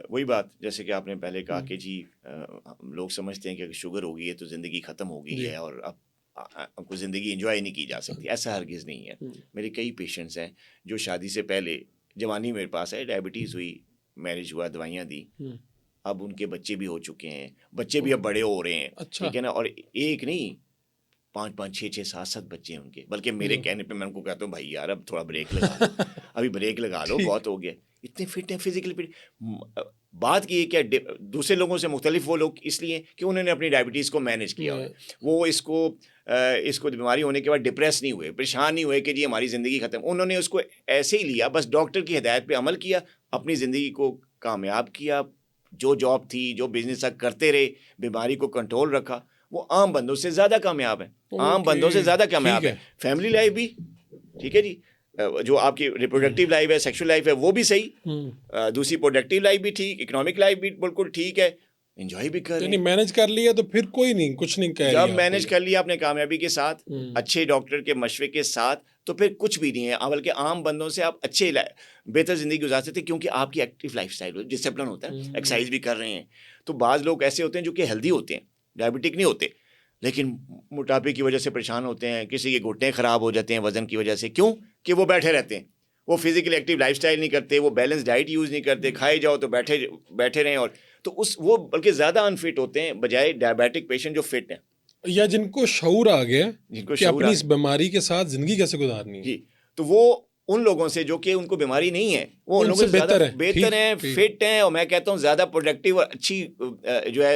Speaker 2: वही बात जैसे कि आपने पहले कहा
Speaker 1: हुँ,
Speaker 2: कि जी हम लोग समझते हैं कि अगर शुगर हो गई है तो ज़िंदगी ख़त्म हो गई
Speaker 1: जी।
Speaker 2: है, और अब आपको ज़िंदगी एंजॉय नहीं की जा सकती। ऐसा हरगिज़ नहीं है।
Speaker 1: हुँ,
Speaker 2: मेरे कई पेशेंट्स हैं जो शादी से पहले, जवानी मेरे पास है, डायबिटीज़ हुई, मैरिज हुआ, दवाइयाँ दी,
Speaker 1: हुँ,
Speaker 2: अब उनके बच्चे भी हो चुके हैं, बच्चे भी
Speaker 1: ओह!
Speaker 2: अब बड़े हो रहे हैं,
Speaker 1: अच्छा।
Speaker 2: ठीक है ना, और एक नहीं, 5-5, 6-6, 7-7 बच्चे हैं उनके। बल्कि मेरे
Speaker 1: हुँ।
Speaker 2: कहने पे मैं उनको कहता हूँ, भाई यार अब थोड़ा ब्रेक लगा लो, अभी ब्रेक लगा लो,
Speaker 1: ठीक।
Speaker 2: बहुत हो गया। इतने फिट हैं, फिज़िकली फिट। बात की है क्या, दूसरे लोगों से मुख्तलिफ वो लोग इसलिए कि उन्होंने अपनी डायबिटीज़ को मैनेज किया हुआ है।
Speaker 1: मैं
Speaker 2: वो इसको बीमारी होने के बाद डिप्रेस नहीं हुए, परेशान नहीं हुए कि जी हमारी ज़िंदगी ख़त्म। उन्होंने उसको ऐसे ही लिया, बस डॉक्टर की हिदायत पे अमल किया, अपनी ज़िंदगी को कामयाब किया, जो जॉब थी, जो बिज़नेस था करते रहे, बीमारी को कंट्रोल रखा। वो आम बंदों से ज़्यादा कामयाब हैं, आम
Speaker 1: ओके,
Speaker 2: बंदों से ज़्यादा
Speaker 1: ठीक
Speaker 2: कामयाब हैं।
Speaker 1: है।
Speaker 2: फैमिली लाइफ भी, ठीक है जी, जो आपकी रिप्रोडक्टिव लाइफ है, सेक्सुअल लाइफ है, वो भी सही,
Speaker 1: हुँ,
Speaker 2: दूसरी प्रोडक्टिव लाइफ भी ठीक, इकोनॉमिक लाइफ भी बिल्कुल ठीक है, एन्जॉय भी कर रहे
Speaker 1: यानी
Speaker 2: हैं।
Speaker 1: मैनेज कर लिया तो फिर कोई नहीं, कुछ नहीं कह रही
Speaker 2: जब
Speaker 1: है आपको
Speaker 2: मैनेज
Speaker 1: ये।
Speaker 2: कर लिया आपने कामयाबी के साथ,
Speaker 1: हुँ,
Speaker 2: अच्छे डॉक्टर के मशवरे के साथ, तो फिर कुछ भी नहीं है, बल्कि आम बंदों से आप बेहतर ज़िंदगी गुजार सकते हैं, क्योंकि आपकी एक्टिव लाइफ़स्टाइल हो, डिसिप्लिन होता है,
Speaker 1: हुँ,
Speaker 2: एक्सरसाइज भी कर रहे हैं। तो बाज़ लोग ऐसे होते हैं जो कि हेल्दी होते हैं, डायबिटिक नहीं होते, लेकिन मोटापे की वजह से परेशान होते हैं, किसी के घुटने खराब हो जाते हैं वज़न की वजह से। क्यों? कि वो बैठे रहते हैं, वो फिज़िकली एक्टिव लाइफ़स्टाइल नहीं करते, वो बैलेंस डाइट यूज़ नहीं करते, खाए जाओ तो बैठे बैठे रहें, और तो वो बल्कि ज़्यादा अनफिट होते हैं बजाय डायबिटिक पेशेंट जो फिट हैं,
Speaker 1: या जिनको शऊर आ गया
Speaker 2: जिनको
Speaker 1: कि
Speaker 2: शऊर
Speaker 1: अपनी
Speaker 2: आ
Speaker 1: इस बीमारी के साथ ज़िंदगी कैसे गुज़ारनी है।
Speaker 2: जी, तो वो उन लोगों से जो कि उनको बीमारी नहीं है, वो उन लोगों
Speaker 1: उनसे
Speaker 2: से ज़्यादा
Speaker 1: बेहतर है।
Speaker 2: बेहतर
Speaker 1: ठीक,
Speaker 2: हैं,
Speaker 1: ठीक।
Speaker 2: फिट हैं, और मैं कहता हूँ ज़्यादा प्रोडक्टिव और अच्छी जो है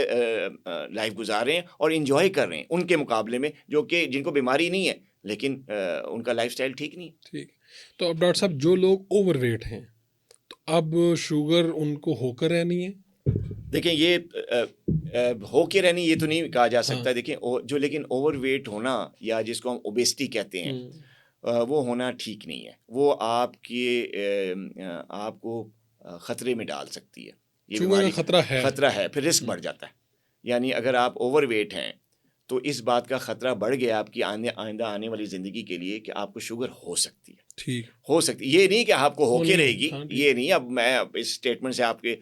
Speaker 2: लाइफ गुजार रहे हैं और इंजॉय कर रहे हैं उनके मुकाबले में, जो कि जिनको बीमारी नहीं है लेकिन उनका लाइफस्टाइल ठीक नहीं है।
Speaker 1: ठीक। तो अब डॉक्टर साहब, जो लोग ओवरवेट हैं, तो अब शुगर उनको होकर रहनी है?
Speaker 2: देखिए ये हो के रहनी ये तो नहीं कहा जा
Speaker 1: हाँ।
Speaker 2: सकता। देखिए जो लेकिन ओवरवेट होना या जिसको हम ओबेसिटी कहते हैं, वो होना ठीक नहीं है। वो आपको ख़तरे में डाल सकती है ये
Speaker 1: शुगर का
Speaker 2: बीमारी।
Speaker 1: खतरा है।
Speaker 2: फिर रिस्क बढ़ जाता है। यानी अगर आप ओवरवेट हैं तो इस बात का ख़तरा बढ़ गया आपकी आइंदा आने वाली ज़िंदगी के लिए कि आपको शुगर हो सकती है।
Speaker 1: ठीक।
Speaker 2: हो सकती है, ये नहीं कि आपको
Speaker 1: वो
Speaker 2: होके
Speaker 1: नहीं है।
Speaker 2: रहेगी,
Speaker 1: हाँ, ठीक।
Speaker 2: ये नहीं। अब मैं इस स्टेटमेंट से आपके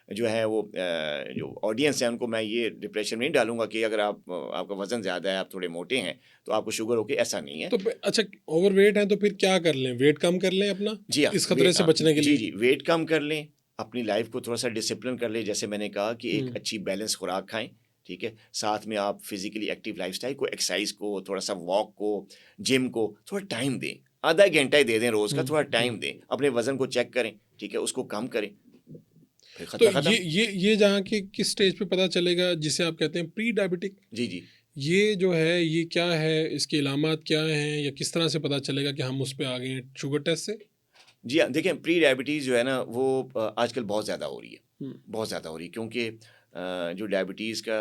Speaker 2: जो है वो जो ऑडियंस है उनको मैं ये डिप्रेशन में नहीं डालूंगा कि अगर आपका वज़न ज़्यादा है, आप थोड़े मोटे हैं तो आपको शुगर होके, ऐसा नहीं है।
Speaker 1: तो अच्छा, ओवरवेट है तो फिर क्या कर लें? वेट कम कर लें अपना,
Speaker 2: जी हाँ,
Speaker 1: इस खतरे से बचने के
Speaker 2: जी
Speaker 1: लिए?
Speaker 2: जी, वेट कम कर लें, अपनी लाइफ को थोड़ा सा डिसिप्लिन कर लें। जैसे मैंने कहा कि एक
Speaker 1: हम्म।
Speaker 2: अच्छी बैलेंस खुराक खाएं, ठीक है। साथ में आप फिजिकली एक्टिव लाइफस्टाइल को, एक्सरसाइज को, थोड़ा सा वॉक को, जिम को थोड़ा टाइम दें। आधा घंटा ही दे दें रोज़ का, थोड़ा टाइम दें। अपने वज़न को चेक करें, ठीक है, उसको कम करें, फिर
Speaker 1: तो
Speaker 2: खतरा खत्म।
Speaker 1: ये जहाँ के किस स्टेज पे पता चलेगा, जिसे आप कहते हैं प्री डायबिटिक?
Speaker 2: जी जी
Speaker 1: ये जो है, ये क्या है, इसकी अलामत क्या हैं, या किस तरह से पता चलेगा कि हम उस पे आ गए हैं शुगर टेस्ट से?
Speaker 2: जी हाँ, देखिए प्री डायबिटीज़ जो है ना वो आजकल बहुत ज़्यादा हो रही है,
Speaker 1: हम्म।
Speaker 2: बहुत ज़्यादा हो रही है, क्योंकि जो डायबिटीज़ का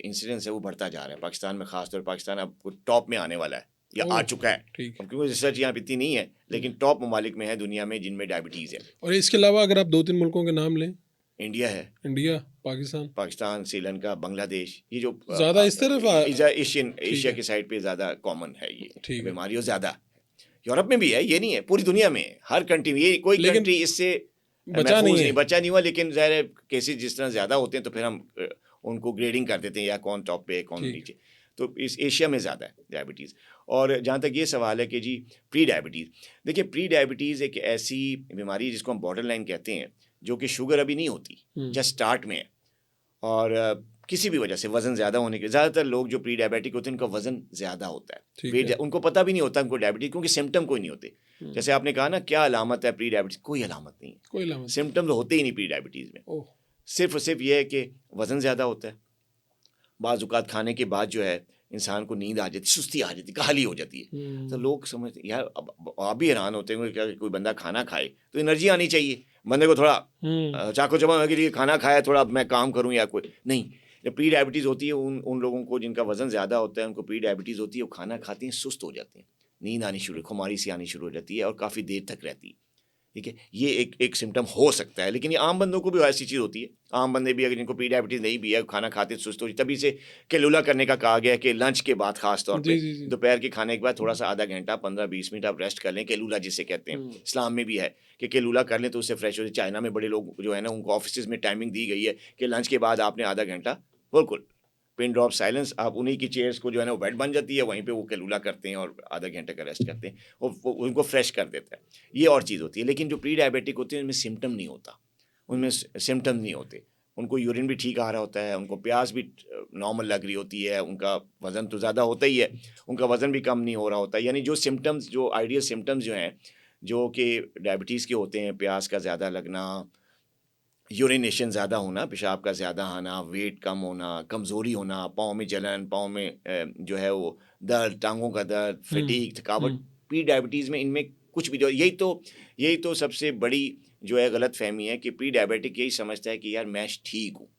Speaker 2: इंसिडेंस है वो बढ़ता जा रहा है। पाकिस्तान में, ख़ासतौर पाकिस्तान अब टॉप में आने वाला है या आ
Speaker 1: ओह,
Speaker 2: चुका है।
Speaker 1: ठीक।
Speaker 2: अब क्योंकि रिसर्च यहाँ पे इतनी नहीं है, लेकिन टॉप ममालिक में है दुनिया में जिनमें डायबिटीज़ है।
Speaker 1: और इसके अलावा अगर आप 2-3 मुल्कों के नाम लें?
Speaker 2: इंडिया है,
Speaker 1: इंडिया, पाकिस्तान।
Speaker 2: पाकिस्तान, श्रीलंका, बांग्लादेश, ये जो
Speaker 1: ज़्यादा इस तरफ ठीक
Speaker 2: एशिया
Speaker 1: है।
Speaker 2: की साइड पे ज़्यादा कॉमन है ये
Speaker 1: ठीक है।
Speaker 2: बीमारी, और ज़्यादा यूरोप में भी है, ये नहीं है, पूरी दुनिया में है, हर कंट्री में। ये कोई
Speaker 1: लेकिन
Speaker 2: कंट्री इससे
Speaker 1: बचा नहीं है।
Speaker 2: बचा नहीं हुआ, लेकिन ज़ाहिर है केसेस जिस तरह ज़्यादा होते हैं तो फिर हम उनको ग्रेडिंग कर देते हैं, या कौन टॉप पे है, कौन
Speaker 1: ठीक।
Speaker 2: नीचे। तो इस एशिया में ज़्यादा है डायबिटीज़। और जहाँ तक ये सवाल है कि जी प्री डायबिटीज़, देखिए प्री डायबिटीज़ एक ऐसी बीमारी है जिसको हम बॉर्डर लाइन कहते हैं, जो कि शुगर अभी नहीं होती, जस्ट स्टार्ट में है। और किसी भी वजह से वज़न ज़्यादा होने के, ज़्यादातर लोग जो प्री डायबिटिक होते हैं उनका वज़न ज़्यादा होता है,
Speaker 1: ठीक
Speaker 2: वेट
Speaker 1: है।
Speaker 2: उनको पता भी नहीं होता उनको डायबिटीज, क्योंकि सिम्टम कोई नहीं होते। जैसे आपने कहा ना क्या अलामत है प्री डायबिटीज, कोई अलामत नहीं है,
Speaker 1: कोई अलामत नहीं।
Speaker 2: सिम्टम तो होते ही नहीं प्री डायबिटीज़ में।
Speaker 1: ओह।
Speaker 2: सिर्फ और सिर्फ ये है कि वज़न ज़्यादा होता है, बाज़ औक़ात खाने के बाद जो है इंसान को नींद आ जाती, सुस्ती आ जाती, काहली हो जाती है। तो लोग समझते यार, अब आप भी हैरान होते हैं कि कोई बंदा खाना खाए तो एनर्जी आनी चाहिए बंदे को, थोड़ा चाको चबा के लिए खाना खाया, थोड़ा अब मैं काम करूँ या कोई नहीं। जब प्री डायबिटीज़ होती है उन लोगों को जिनका वज़न ज़्यादा होता है, उनको प्री डायबिटीज़ होती है, वो खाना खाते हैं, सुस्त हो जाते हैं, नींद आनी शुरू, खुमारी सी आनी शुरू हो जाती है और काफ़ी देर तक रहती है, ठीक है। ये एक सिम्टम हो सकता है, लेकिन ये आम बंदों को भी ऐसी चीज़ होती है। आम बंदे भी अगर जिनको प्री डायबिटीज़ नहीं भी है, खाना खाते सुस्त हो, तभी से कैलुला करने का कहा गया है कि लंच के बाद, खास तौर पे दोपहर के खाने के बाद थोड़ा सा आधा घंटा 15-20 मिनट आप रेस्ट कर लें, कैलुला जिसे कहते हैं, इस्लाम में भी है कि कैलुला कर लें तो उससे फ्रेश हो जाए। चाइना में बड़े लोग जो है ना, उनको ऑफिस में टाइमिंग दी गई है कि लंच के बाद आपने आधा घंटा बिल्कुल पिन ड्रॉप साइलेंस, आप उन्हीं की चेयर्स को जो है ना वो बेड बन जाती है, वहीं पे वो कैलुला करते हैं और आधा घंटे का रेस्ट करते हैं, वो उनको फ्रेश कर देता है। ये और चीज़ होती है। लेकिन जो प्री डायबिटिक होते हैं उनमें सिम्टम नहीं होता, उनमें सिम्टम नहीं होते, उनको यूरिन भी ठीक आ रहा होता है, उनको प्यास भी नॉर्मल लग रही होती है, उनका वज़न तो ज़्यादा होता ही है, उनका वज़न भी कम नहीं हो रहा होता। यानी जो सिम्टम्स, जो आइडियल सिम्टम्स जो हैं, जो कि डायबिटीज़ के होते हैं, प्यास का ज़्यादा लगना, यूरिनेशन ज़्यादा होना, पेशाब का ज़्यादा आना, वेट कम होना, कमज़ोरी होना, पाँव में जलन, पाँव में जो है वो दर्द, टांगों का दर्द, फटीग, थकावट, प्री डायबिटीज़ में इनमें कुछ भी जो, यही तो सबसे बड़ी जो है गलतफ़हमी है कि प्री डायबिटिक यही समझता है कि यार मैं ठीक हूँ,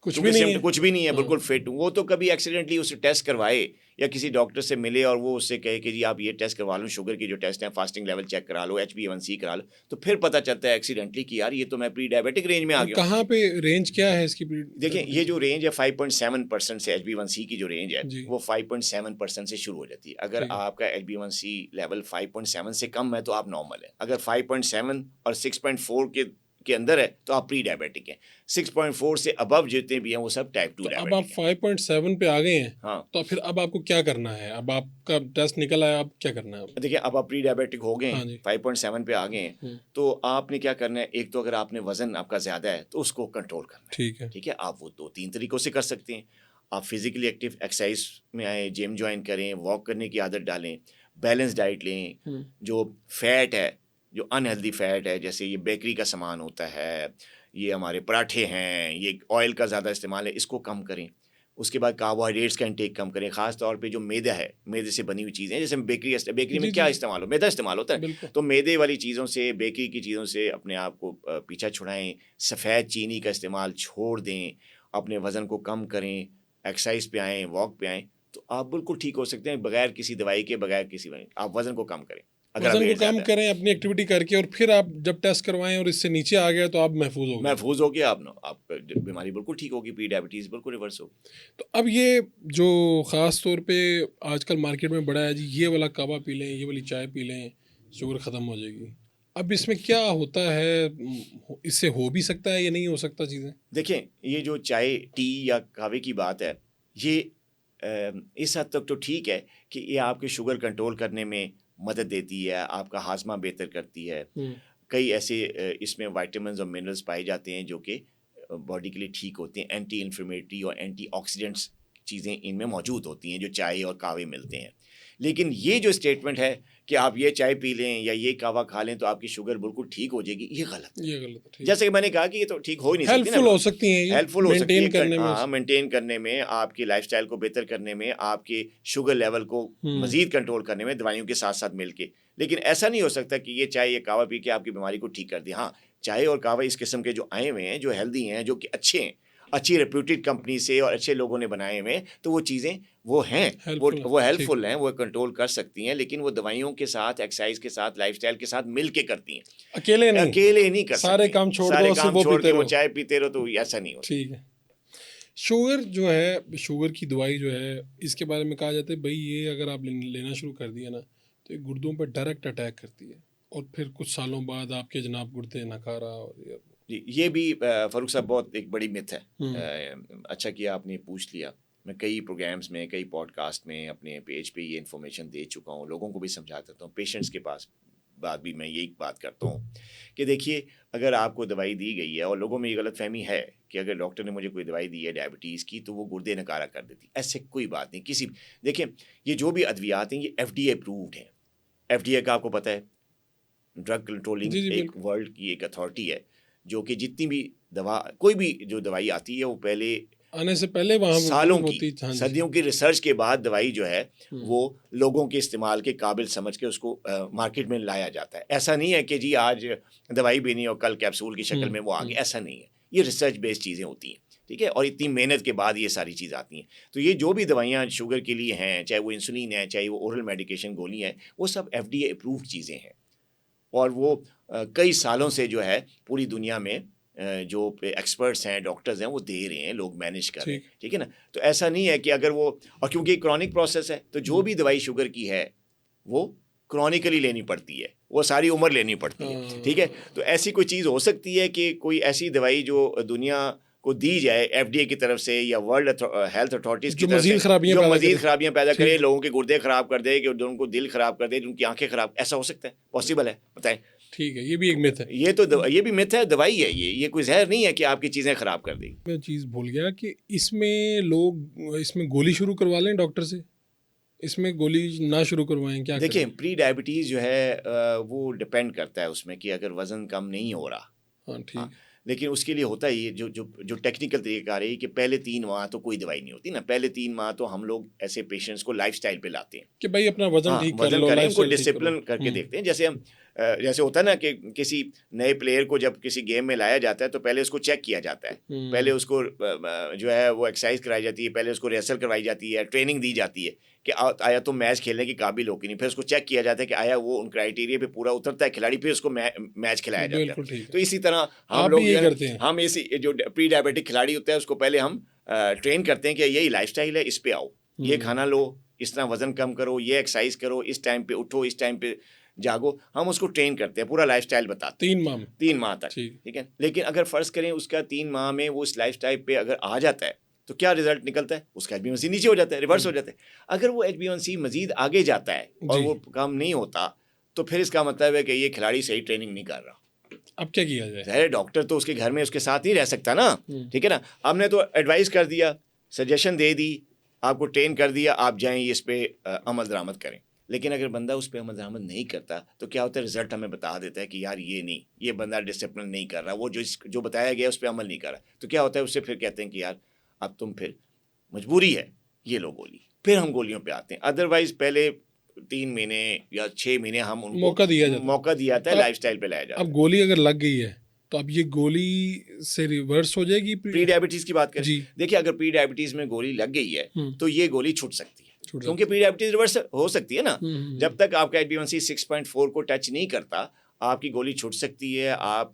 Speaker 1: कुछ भी नहीं है।
Speaker 2: कुछ भी नहीं है, बिल्कुल फिट हूँ। वो तो कभी एक्सीडेंटली उसे टेस्ट करवाए या किसी डॉक्टर से मिले और वो उससे कहे कि जी आप ये टेस्ट करवा लो, शुगर के जो टेस्ट हैं, फास्टिंग लेवल चेक करा लो, HbA1c करा लो, तो फिर पता चलता है एक्सीडेंटली कि यार ये तो मैं प्री डायबिटिक रेंज में आ गया हूँ।
Speaker 1: कहाँ पे रेंज क्या है इसकी?
Speaker 2: देखिए ये जो रेंज है 5.7% से, HbA1c की जो रेंज है वो 5.7% से शुरू हो जाती है। अगर आपका HbA1c लेवल 5.7 से कम है तो आप नॉर्मल है। अगर 5.7 और 6.4 के अंदर है तो आप प्री डायबिटिक हैं। 6.4 से अबव जितने भी हैं वो सब टाइप 2
Speaker 1: तो
Speaker 2: डायबिटिक
Speaker 1: अब आप 5.7 पे आ गए हैं।
Speaker 2: हाँ,
Speaker 1: तो फिर अब आपको क्या करना है? अब आपका टेस्ट निकल आया, अब क्या करना है?
Speaker 2: देखिए अब आप प्री डायबिटिक हो गए,
Speaker 1: हाँ जी।
Speaker 2: 5.7 पे आ गए हैं, तो आपने क्या करना है, एक तो अगर आपने वजन आपका ज़्यादा है तो उसको कंट्रोल करना है, ठीक है। आप वो 2-3 तरीक़ों से कर सकते हैं। आप फिज़िकली एक्टिव एक्सरसाइज में आए, जिम ज्वाइन करें, वॉक करने की आदत डालें, बैलेंस डाइट लें,
Speaker 1: हम्म,
Speaker 2: जो फैट है, जो अनहेल्दी फैट है, जैसे ये बेकरी का सामान होता है, ये हमारे पराठे हैं, ये ऑयल का ज़्यादा इस्तेमाल है, इसको कम करें। उसके बाद कार्बोहाइड्रेट्स का इंटेक कम करें, ख़ास तौर पे जो मैदा है, मैदे से बनी हुई चीज़ें, जैसे बेकरी में
Speaker 1: जी जी
Speaker 2: क्या
Speaker 1: जी,
Speaker 2: इस्तेमाल हो, मैदा इस्तेमाल होता है।
Speaker 1: बिल्कुल।
Speaker 2: तो मैदे वाली चीज़ों से, बेकरी की चीज़ों से अपने आप को पीछा छुड़ाएं, सफ़ेद चीनी का इस्तेमाल छोड़ दें, अपने वज़न को कम करें, एक्सरसाइज पे आएँ, वॉक पे आएँ, तो आप बिल्कुल ठीक हो सकते हैं बगैर किसी दवाई के, बगैर किसी आप वज़न को कम करें अगर आप
Speaker 1: वजन को
Speaker 2: वेट
Speaker 1: कम
Speaker 2: ज़्यादा है।
Speaker 1: करें अपनी एक्टिविटी करके, और फिर आप जब टेस्ट करवाएं और इससे नीचे आ गया तो आप महफूज हो गए।
Speaker 2: महफूज हो गया, आप बीमारी बिल्कुल ठीक होगी, प्री डायबिटीज़ बिल्कुल रिवर्स होगी।
Speaker 1: तो अब ये जो ख़ास तौर पे आजकल मार्केट में बड़ा है जी, ये वाला कावा पी लें, ये वाली चाय पी लें, शुगर ख़त्म हो जाएगी। अब इसमें क्या होता है, इससे हो भी सकता है या नहीं हो सकता चीज़ें?
Speaker 2: देखें, ये जो चाय, टी या कहवे की बात है, ये इस हद तक तो ठीक है कि ये आपके शुगर कंट्रोल करने में मदद देती है, आपका हाजमा बेहतर करती है।
Speaker 1: हुँ,
Speaker 2: कई ऐसे इसमें विटामिन्स और मिनरल्स पाए जाते हैं जो कि बॉडी के लिए ठीक होते हैं, एंटी इन्फ्लेमेटरी और एंटीऑक्सीडेंट्स चीज़ें इनमें मौजूद होती हैं जो चाय और कावे मिलते हैं। लेकिन ये जो स्टेटमेंट है कि आप ये चाय पी लें या ये कावा खा लें तो आपकी शुगर बिल्कुल ठीक हो जाएगी, ये गलत है।
Speaker 1: ये गलत है, ठीक।
Speaker 2: जैसे कि मैंने कहा कि ये तो ठीक हो ही नहीं सकती ना।
Speaker 1: हेल्पफुल हो सकती हैं ये,
Speaker 2: हेल्पफुल हो सकती है
Speaker 1: मेंटेन करने में।
Speaker 2: हाँ, मेंटेन करने में, आपकी लाइफस्टाइल को बेहतर करने में, आपके शुगर लेवल को
Speaker 1: हुँ,
Speaker 2: मज़ीद कंट्रोल करने में, दवाइयों के साथ-साथ मिलके। लेकिन ऐसा नहीं हो सकता कि ये चाय या कावा पी के आपकी बीमारी को ठीक कर दे। हाँ, चाय और कावा इस किस्म के जो आए हुए हैं, जो हेल्दी हैं, जो कि अच्छे हैं, अच्छी रेप्यूटेड कंपनी से और अच्छे लोगों ने बनाए हुए हैं, तो वो चीज़ें वो हैं,
Speaker 1: हेल्पफुल है,
Speaker 2: वो
Speaker 1: ठीक।
Speaker 2: हेल्पफुल हैं, वो कंट्रोल कर सकती हैं, लेकिन वो दवाइयों के साथ, एक्सरसाइज के साथ, लाइफस्टाइल के साथ मिल के करती हैं।
Speaker 1: अकेले नहीं,
Speaker 2: अकेले नहीं कर
Speaker 1: सारे
Speaker 2: सकती।
Speaker 1: काम छोड़
Speaker 2: सारे
Speaker 1: दो, सिर्फ
Speaker 2: काम
Speaker 1: वो
Speaker 2: छोड़
Speaker 1: पीते
Speaker 2: के वो
Speaker 1: रहो।
Speaker 2: चाय पीते रहो, तो ऐसा नहीं होता।
Speaker 1: ठीक है। शुगर जो है, शुगर की दवाई जो है, इसके बारे में कहा जाता है भई ये अगर आप लेना शुरू कर दिया ना, तो ये गुर्दों पर डायरेक्ट अटैक करती है, और फिर कुछ सालों बाद आपके जनाब गुर्दे नकारा और
Speaker 2: जी, ये भी फ़ारूक साहब बहुत एक बड़ी मिथ है।
Speaker 1: हुँ,
Speaker 2: अच्छा किया आपने पूछ लिया। मैं कई प्रोग्राम्स में, कई पॉडकास्ट में अपने पेज पे ये इन्फॉर्मेशन दे चुका हूँ, लोगों को भी समझा देता हूँ, पेशेंट्स के पास बात भी मैं यही बात करता हूँ कि देखिए, अगर आपको दवाई दी गई है और लोगों में ये गलतफ़हमी है कि अगर डॉक्टर ने मुझे कोई दवाई दी है डायबिटीज़ की तो वो गुर्दे नकारा कर देती है, ऐसे कोई बात नहीं। देखिए, ये जो भी अद्वियात हैं ये FDA अप्रूव्ड हैं। FDA का आपको पता है, ड्रग कंट्रोलिंग
Speaker 1: जी, जी,
Speaker 2: एक
Speaker 1: बिल्कुल।
Speaker 2: वर्ल्ड की एक अथॉरिटी है जो कि जितनी भी दवा, कोई भी जो दवाई आती है वो पहले
Speaker 1: आने से पहले वहाँ
Speaker 2: सालों
Speaker 1: अप्रूव
Speaker 2: की,
Speaker 1: होती। हाँ जी।
Speaker 2: सदियों की रिसर्च के बाद दवाई जो है
Speaker 1: हुँ,
Speaker 2: वो लोगों के इस्तेमाल के काबिल समझ के उसको मार्केट में लाया जाता है। ऐसा नहीं है कि जी आज दवाई भी नहीं और कल कैप्सूल की शक्ल में वो आ गई, ऐसा नहीं है। ये रिसर्च बेस्ड चीज़ें होती हैं, ठीक है, और इतनी मेहनत के बाद ये सारी चीज़ आती हैं। तो ये जो भी दवाइयाँ शुगर के लिए हैं, चाहे वो इंसुलिन है, चाहे वो ओरल मेडिकेशन गोली है, वो सब FDA अप्रूव्ड चीज़ें हैं। और वो कई सालों से जो है पूरी दुनिया में जो एक्सपर्ट्स हैं, डॉक्टर्स हैं, वो दे रहे हैं, लोग मैनेज कर रहे हैं,
Speaker 1: ठीक।
Speaker 2: ठीक है ना। तो ऐसा नहीं है कि अगर वो, और क्योंकि क्रॉनिक प्रोसेस है तो जो भी दवाई शुगर की है वो क्रॉनिकली लेनी पड़ती है, वो सारी उम्र लेनी पड़ती है, ठीक है। तो ऐसी कोई चीज़ हो सकती है कि कोई ऐसी दवाई जो दुनिया को दी जाए FDA की तरफ से या वर्ल्ड हेल्थ अथॉरिटीज़ की
Speaker 1: जो
Speaker 2: तरफ
Speaker 1: मज़ीद
Speaker 2: से,
Speaker 1: खराबियाँ
Speaker 2: जो
Speaker 1: पैदा
Speaker 2: मज़ीद
Speaker 1: करे।
Speaker 2: खराबियाँ पैदा करे,
Speaker 1: ठीक।
Speaker 2: लोगों के गुर्दे खराब कर दे, कि उनको दिल खराब कर दे, उनकी आंखें खराब, ऐसा हो सकता है? पॉसिबल है? बताएं।
Speaker 1: ठीक है, ये भी एक मिथ है।
Speaker 2: ये भी मिथ है, दवाई है ये कोई जहर नहीं है कि आपकी चीज़ें खराब कर देगी।
Speaker 1: मैं चीज़ भूल गया कि इसमें लोग इसमें गोली शुरू करवा लें डॉक्टर से? इसमें गोली ना शुरू करवाएँ, क्या
Speaker 2: देखिए,
Speaker 1: करें?
Speaker 2: प्री डायबिटीज़ जो है वो डिपेंड करता है उसमें कि अगर वज़न कम नहीं हो रहा,
Speaker 1: हाँ,
Speaker 2: हाँ,
Speaker 1: ठीक।
Speaker 2: लेकिन उसके लिए होता ही है जो टेक्निकल तरीका रही कि पहले 3 माह तो कोई दवाई नहीं होती ना, पहले 3 माह तो हम लोग ऐसे पेशेंट्स को लाइफ़स्टाइल पे लाते हैं।
Speaker 1: कि भाई अपना वज़न
Speaker 2: हाँ,
Speaker 1: ठीक कर
Speaker 2: वज़न
Speaker 1: लो,
Speaker 2: करें, उनको
Speaker 1: लाइफ़स्टाइल ठीक करो।
Speaker 2: डिसिप्लिन करके देखते हैं। जैसे हम जैसे होता है ना कि किसी नए प्लेयर को जब किसी गेम में लाया जाता है तो पहले उसको चेक किया जाता है। पहले उसको जो है वो एक्सरसाइज कराई जाती है, पहले उसको रिहर्सल करवाई जाती है, ट्रेनिंग दी जाती है कि आया तुम मैच खेलने के काबिल हो कि नहीं। फिर उसको चेक किया जाता है कि आया वो उन क्राइटेरिया पे पूरा उतरता है खिलाड़ी, फिर उसको मैच खिलाया जाता
Speaker 1: बिल्कुल
Speaker 2: है।
Speaker 1: ठीक है।
Speaker 2: तो इसी तरह हम
Speaker 1: आप भी
Speaker 2: लोग जो
Speaker 1: यही
Speaker 2: है ना,
Speaker 1: करते हैं?
Speaker 2: हम इसी जो प्री डायबिटिक खिलाड़ी होता है उसको पहले हम ट्रेन करते हैं कि यही लाइफ़स्टाइल है, इस पे आओ, ये खाना लो, इस तरह वज़न कम करो, ये एक्सरसाइज करो, इस टाइम पे उठो, इस टाइम पे जागो। हम उसको ट्रेन करते हैं, पूरा लाइफ़स्टाइल बताते हैं
Speaker 1: 3 माह में?
Speaker 2: 3 माह तक,
Speaker 1: ठीक।
Speaker 2: ठीक है। लेकिन अगर फ़र्ज़ करें उसका 3 माह में वो इस लाइफ़स्टाइल पे अगर आ जाता है, तो क्या रिज़ल्ट निकलता है? उसका HbA1c नीचे हो जाता है, रिवर्स हो जाता है। अगर वो HbA1c मज़ीद आगे जाता है और
Speaker 1: जी।
Speaker 2: वो कम नहीं होता, तो फिर इसका मतलब है कि ये खिलाड़ी सही ट्रेनिंग नहीं कर रहा।
Speaker 1: अब क्या किया जाए?
Speaker 2: ज़ाहिर है डॉक्टर तो उसके घर में उसके साथ नहीं रह सकता ना,
Speaker 1: हुँ,
Speaker 2: ठीक है ना। हमने तो एडवाइस कर दिया, सजेशन दे दी, आपको ट्रेन कर दिया, आप जाएँ इस पे अमल दरामद करें। लेकिन अगर बंदा उस पर अमल दरामद नहीं करता तो क्या होता है, रिजल्ट हमें बता देता है कि यार ये नहीं, ये बंदा डिसिप्लिन नहीं कर रहा, वो जो बताया गया उस पर अमल नहीं कर रहा, तो क्या होता है, उससे फिर कहते हैं कि यार अब तुम फिर मजबूरी है, ये लो गोली, फिर हम गोलियों पे आते हैं। अदरवाइज पहले 3 महीने या 6 महीने हम उनको
Speaker 1: मौका दिया जाता है।
Speaker 2: मौका दिया जाता है,
Speaker 1: अब
Speaker 2: लाइफस्टाइल पे लाया जाता
Speaker 1: अब
Speaker 2: है।
Speaker 1: गोली अगर लग गई है तो अब ये गोली से रिवर्स हो जाएगी
Speaker 2: प्री डायबिटीज की बात करें,
Speaker 1: जी।
Speaker 2: देखिए अगर प्री डायबिटीज में गोली लग गई है तो ये गोली छूट सकती है,
Speaker 1: छूट
Speaker 2: क्योंकि प्री डायबिटीज रिवर्स हो सकती है ना।
Speaker 1: हम्म।
Speaker 2: जब तक आपका HbA1c 6.4 को टच नहीं करता, आपकी गोली छूट सकती है, आप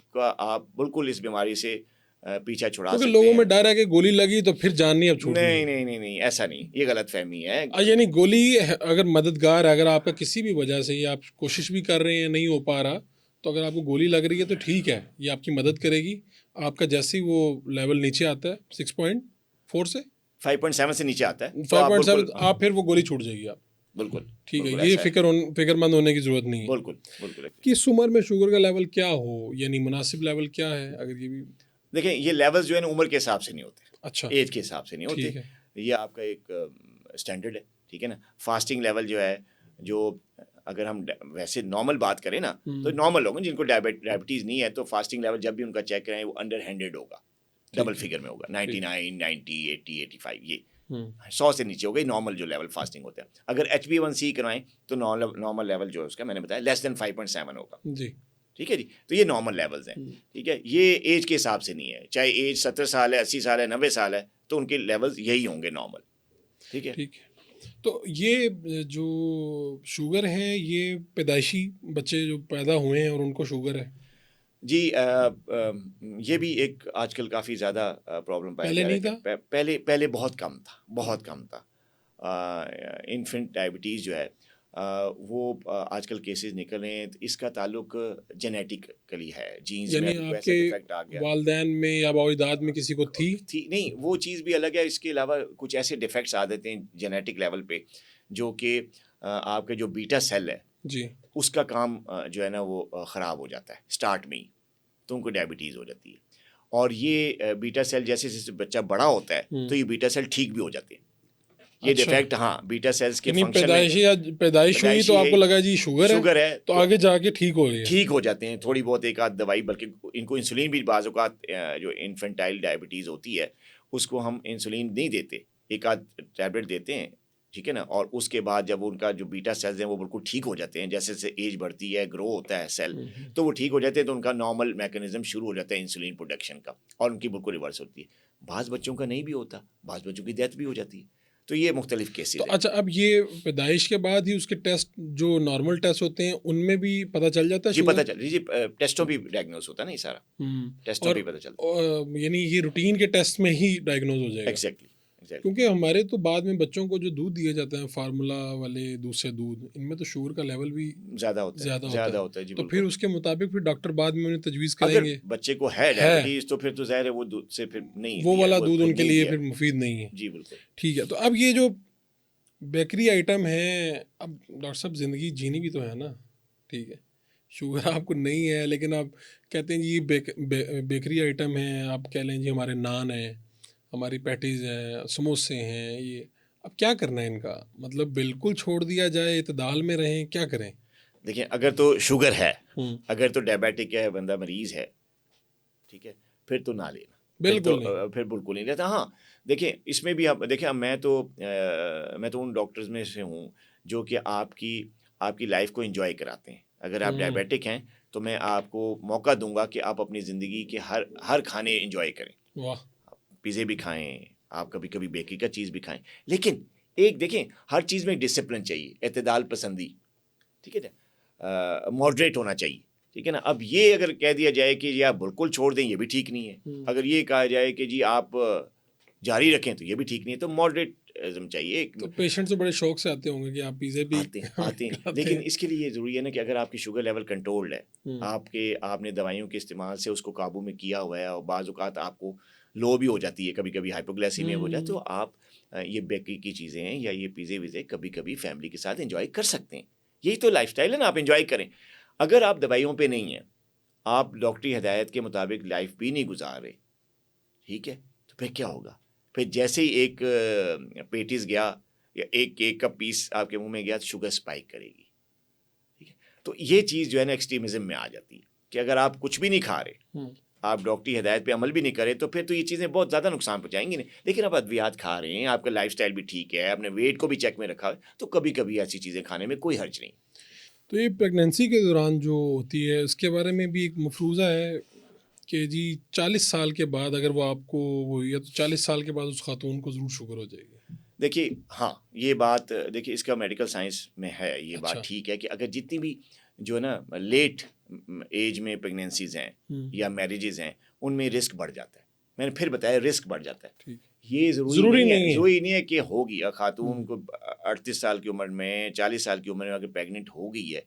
Speaker 2: बिल्कुल इस बीमारी से पीछा छुड़ा
Speaker 1: क्योंकि
Speaker 2: सकते
Speaker 1: लोगों
Speaker 2: हैं।
Speaker 1: में डर है कि गोली लगी तो फिर जान नहीं अब छूटनी
Speaker 2: नहीं
Speaker 1: है।
Speaker 2: नहीं नहीं नहीं, ऐसा नहीं, ये गलत फहमी है।
Speaker 1: यानी गोली अगर मददगार है, अगर आपका किसी भी वजह से ये आप कोशिश भी कर रहे हैं नहीं हो पा रहा, तो अगर आपको गोली लग रही है तो ठीक है, ये आपकी मदद करेगी। आपका जैसे ही वो लेवल नीचे आता है 6.4 से
Speaker 2: 5.7 से नीचे आता है तो आप
Speaker 1: 5.7,
Speaker 2: बिल्कुल
Speaker 1: आप फिर वो गोली छूट जाएगी आप।
Speaker 2: बिल्कुल
Speaker 1: ठीक है,
Speaker 2: बिल्कुल
Speaker 1: ये
Speaker 2: ऐसा है।
Speaker 1: फिक्रमंद होने की जरूरत नहीं है।
Speaker 2: बिल्कुल बिल्कुल।
Speaker 1: किस उम्र में शुगर का लेवल क्या हो, यानी मुनासिब लेवल क्या है, अगर ये भी।
Speaker 2: देखिए ये लेवल्स जो है ना उम्र के हिसाब से नहीं होते,
Speaker 1: अच्छा,
Speaker 2: एज के हिसाब से नहीं होते,
Speaker 1: ठीक है।
Speaker 2: ये आपका एक स्टैंडर्ड है, ठीक है ना। फास्टिंग लेवल जो है, जो अगर हम वैसे नॉर्मल बात करें ना, तो नॉर्मल लोग जिनको डायबिटीज़ नहीं है तो फास्टिंग लेवल जब भी उनका चेक कराएं वो अंडर 100 होगा, डबल फिगर में होगा, 99, 90, 80, 85, ये 100 से नीचे हो गई नॉर्मल जो लेवल फास्टिंग होता है। अगर HbA1c करवाएं तो नॉर्मल लेवल जो है उसका मैंने बताया लेस देन 5.7 होगा
Speaker 1: जी।
Speaker 2: ठीक है जी। तो ये नॉर्मल लेवल्स हैं, ठीक है। ये एज के हिसाब से नहीं है, चाहे एज 70 साल है, 80 साल है, 90 साल है, तो उनके लेवल्स यही होंगे नॉर्मल, ठीक है।
Speaker 1: ठीक है। तो ये जो शुगर है, ये पैदाइशी बच्चे जो पैदा हुए हैं और उनको शुगर है,
Speaker 2: जी ये भी एक आजकल काफ़ी ज़्यादा प्रॉब्लम पाया
Speaker 1: पहले
Speaker 2: जा रहा है
Speaker 1: नहीं
Speaker 2: कि
Speaker 1: था?
Speaker 2: पहले पहले बहुत कम था, बहुत कम था। इन्फेंट डायबिटीज़ जो है वो आजकल केसेस निकल रहे हैं, तो इसका ताल्लुक जेनेटिकली है, जीन्स में
Speaker 1: यानी
Speaker 2: अभी कोई ऐसा
Speaker 1: आपके
Speaker 2: डिफेक्ट आ गया
Speaker 1: वालदैन में या बाओदाद में किसी को थी?
Speaker 2: नहीं, वो चीज़ भी अलग है। इसके अलावा कुछ ऐसे डिफेक्ट्स आ देते हैं जेनेटिक लेवल पे, जो कि आपके जो बीटा सेल है
Speaker 1: जी।
Speaker 2: उसका काम जो है ना वो ख़राब हो जाता है स्टार्ट में ही, तो उनको डायबिटीज़ हो जाती है। और ये बीटा सेल जैसे जैसे बच्चा बड़ा होता है तो ये बीटा सेल ठीक भी हो जाते हैं। ये
Speaker 1: अच्छा,
Speaker 2: डिफेक्ट, हाँ, बीटा सेल्स के
Speaker 1: यानी
Speaker 2: फंक्शन में
Speaker 1: पैदाइश हुई तो
Speaker 2: पैदाइशी है,
Speaker 1: आपको लगा जी
Speaker 2: शुगर है
Speaker 1: तो
Speaker 2: तो
Speaker 1: आगे जाके ठीक हो रही है।
Speaker 2: ठीक हो जाते हैं, थोड़ी बहुत एक आध दवाई, बल्कि इनको इंसुलिन भी बाज़ औक़ात जो इन्फेंटाइल डायबिटीज़ होती है उसको हम इंसुलिन नहीं देते, एक आध टैबलेट देते हैं, ठीक है ना। और उसके बाद जब उनका जो बीटा सेल्स हैं वो बिल्कुल ठीक हो जाते हैं, जैसे जैसे एज बढ़ती है, ग्रो होता है सेल, तो वो ठीक हो जाते हैं, तो उनका नॉर्मल मैकेनिज्म शुरू हो जाता है इंसुलिन प्रोडक्शन का, और उनकी बिल्कुल रिवर्स होती है। बाज़ बच्चों का नहीं भी होता, बाज़ बच्चों की डेथ भी हो जाती है, तो ये मुख्तलिफ
Speaker 1: तो
Speaker 2: केसेस हैं।
Speaker 1: अच्छा, अब ये पैदाइश के बाद ही उसके टेस्ट जो नॉर्मल टेस्ट होते हैं उनमें भी पता चल जाता है
Speaker 2: जी
Speaker 1: शुगर?
Speaker 2: पता चल जी, टेस्टों भी डायग्नोस होता है ना ये सारा, टेस्टों
Speaker 1: और
Speaker 2: पे ही पता चलता है।
Speaker 1: यानी ये रूटीन के टेस्ट में ही डायग्नोज हो जाएगा?
Speaker 2: Exactly exactly.
Speaker 1: क्योंकि हमारे तो बाद में बच्चों को जो दूध दिए जाते हैं फार्मूला वाले दूध से दूध, इनमें तो शुगर का लेवल भी
Speaker 2: ज़्यादा होता है,
Speaker 1: ज़्यादा
Speaker 2: ज़्यादा
Speaker 1: है।
Speaker 2: होता है जी,
Speaker 1: तो फिर
Speaker 2: बिल्कुल।
Speaker 1: उसके मुताबिक फिर डॉक्टर बाद में उन्हें तजवीज़
Speaker 2: अगर
Speaker 1: करेंगे।
Speaker 2: बच्चे को है
Speaker 1: है,
Speaker 2: डायबिटीज़ तो फिर तो ज़ाहिर है वो दूध से फिर नहीं
Speaker 1: वो
Speaker 2: दिया,
Speaker 1: वाला
Speaker 2: वो
Speaker 1: दूध
Speaker 2: फिर
Speaker 1: उनके
Speaker 2: नहीं
Speaker 1: लिए
Speaker 2: दिया।
Speaker 1: फिर मुफीद नहीं है।
Speaker 2: जी बिल्कुल।
Speaker 1: ठीक है, तो अब ये जो बेकरी आइटम है, अब डॉक्टर साहब ज़िंदगी जीनी भी तो है ना, ठीक है। शुगर आपको नहीं है लेकिन आप कहते हैं जी ये बेकरी आइटम है, आप कह लें जी हमारे नान हैं, हमारी पैटीज़ हैं, समोसे हैं, ये अब क्या करना है इनका, मतलब बिल्कुल छोड़ दिया जाए, इतदाल में रहें, क्या करें?
Speaker 2: देखिए अगर तो शुगर है,
Speaker 1: हम्म,
Speaker 2: अगर तो डायबिटिक है, बंदा मरीज़ है, ठीक है, फिर तो ना लेना, फिर तो
Speaker 1: बिल्कुल नहीं।
Speaker 2: फिर बिल्कुल नहीं लेता। हाँ, देखिए इसमें भी आप देखिए, अब मैं तो उन डॉक्टर्स में से हूँ जो कि आपकी आपकी लाइफ को एंजॉय कराते हैं। अगर आप डायबिटिक हैं तो मैं आपको मौका दूंगा कि आप अपनी ज़िंदगी के हर हर खाने एंजॉय करें,
Speaker 1: वाह।
Speaker 2: पिज़्ज़े भी खाएं, आप कभी कभी बेकरी का चीज़ भी खाएं, लेकिन एक देखें, हर चीज़ में एक डिसिप्लिन चाहिए, एतदाल पसंदी, ठीक है ना, मॉडरेट होना चाहिए, ठीक है ना। अब ये अगर कह दिया जाए कि जी आप बिल्कुल छोड़ दें, ये भी ठीक नहीं है। अगर ये कहा जाए कि जी आप जारी रखें, तो ये भी ठीक नहीं है। तो मॉडरेटिज्म चाहिए।
Speaker 1: तो पेशेंट तो बड़े शौक से आते होंगे कि आप पिज़्ज़ा भी
Speaker 2: आते हैं आते हैं,
Speaker 1: खिलाते
Speaker 2: लेकिन
Speaker 1: हैं।
Speaker 2: इसके लिए ये ज़रूरी है ना कि अगर आपकी शुगर लेवल कंट्रोल्ड है, आपने दवाइयों के इस्तेमाल से उसको काबू में किया हुआ है, और बाज़ औक़ात आपको लो भी हो जाती है, कभी कभी हाइपोग्लाइसीमिया हो जाए, तो आप ये बेकरी की चीज़ें हैं या ये पिज़्ज़े विज़े कभी कभी फैमिली के साथ एंजॉय कर सकते हैं। यही तो लाइफस्टाइल है ना, आप एंजॉय करें। अगर आप दवाइयों पे नहीं हैं, आप डॉक्टरी हिदायत के मुताबिक लाइफ भी नहीं गुजार रहे, ठीक है, तो फिर क्या होगा? फिर जैसे ही एक पेटीज़ गया या एक केक का पीस आपके मुंह में गया तो शुगर स्पाइक करेगी, ठीक है। तो ये चीज़ जो है ना एक्सट्रीमिज्म में आ जाती है कि अगर आप कुछ भी नहीं खा रहे, आप डॉक्टरी हिदायत पे अमल भी नहीं करें, तो फिर तो ये चीज़ें बहुत ज़्यादा नुकसान पहुंचाएंगी नहीं। लेकिन आप अद्वियात खा रहे हैं, आपका लाइफस्टाइल भी ठीक है, आपने वेट को भी चेक में रखा है, तो कभी कभी ऐसी चीज़ें खाने में कोई हर्ज नहीं।
Speaker 1: तो ये प्रेगनेंसी के दौरान जो होती है उसके बारे में भी एक मफरूज़ा है कि जी 40 साल के बाद अगर वो आपको वो हुई है तो 40 साल के बाद उस खातून को ज़रूर शुगर हो जाएगी।
Speaker 2: देखिए हाँ, ये बात देखिए इसका मेडिकल साइंस में है, ये बात
Speaker 1: अच्छा।
Speaker 2: ठीक है कि अगर जितनी भी जो है ना लेट एज में प्रेगनेंसीज हैं या मैरिजेज हैं, उनमें रिस्क बढ़ जाता है। मैंने फिर बताया रिस्क बढ़ जाता है।
Speaker 1: ठीक।
Speaker 2: ये
Speaker 1: ज़रूरी नहीं है।
Speaker 2: ज़रूरी नहीं है कि होगी। खातून को 38 साल की उम्र में, 40 साल की उम्र में अगर प्रेग्नेंट हो गई है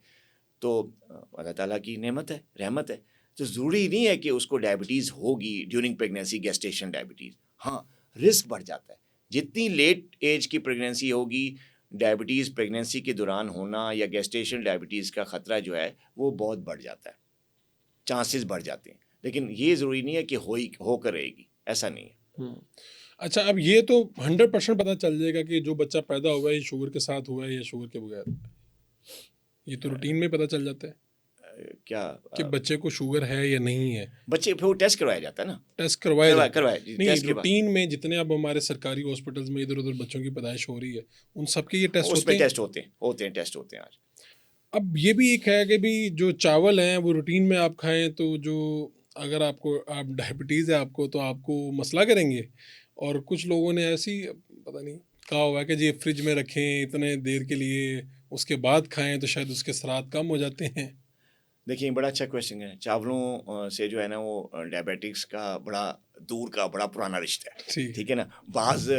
Speaker 2: तो अल्लाह ताला की नेमत है, रहमत है। तो ज़रूरी नहीं है कि उसको डायबिटीज़ होगी ड्यूरिंग प्रेगनेंसी, गेस्टेशन डायबिटीज़। हाँ, रिस्क बढ़ जाता है। जितनी लेट एज की प्रेगनेंसी होगी, डायबिटीज़ प्रेगनेंसी के दौरान होना या गेस्टेशन डायबिटीज़ का ख़तरा जो है वो बहुत बढ़ जाता है, चांसेस बढ़ जाते हैं। लेकिन ये ज़रूरी नहीं है कि होकर रहेगी, ऐसा नहीं है।
Speaker 1: अच्छा, अब ये तो 100% पता चल जाएगा कि जो बच्चा पैदा हुआ है ये शुगर के साथ हुआ है या शुगर के बगैर। ये तो रूटीन में पता चल जाता है
Speaker 2: क्या
Speaker 1: कि बच्चे को शुगर है या नहीं है।
Speaker 2: बच्चे फिर वो टेस्ट करवाया जाता है ना,
Speaker 1: टेस्ट करवाया जाता है।
Speaker 2: करवाया जी,
Speaker 1: नहीं,
Speaker 2: टेस्ट के बाद
Speaker 1: रूटीन में जितने अब हमारे सरकारी हॉस्पिटल्स में इधर उधर बच्चों की पैदाइश हो रही है उन सबके ये टेस्ट होते
Speaker 2: उसमें
Speaker 1: हैं।
Speaker 2: टेस्ट होते हैं टेस्ट होते हैं आज।
Speaker 1: अब ये भी एक है कि भी जो चावल हैं वो रूटीन में आप खाएं तो जो अगर आपको आप डायबिटीज़ है आपको तो आपको मसला करेंगे। और कुछ लोगों ने ऐसी पता नहीं कहा हुआ है कि जी फ्रिज में रखें इतने देर के लिए उसके बाद खाएं तो शायद उसके असरात कम हो जाते हैं।
Speaker 2: देखिए बड़ा अच्छा क्वेश्चन है। चावलों से जो है ना वो डायबिटिक्स का बड़ा दूर का बड़ा पुराना रिश्ता है,
Speaker 1: ठीक।
Speaker 2: ठीक है ना। बाज़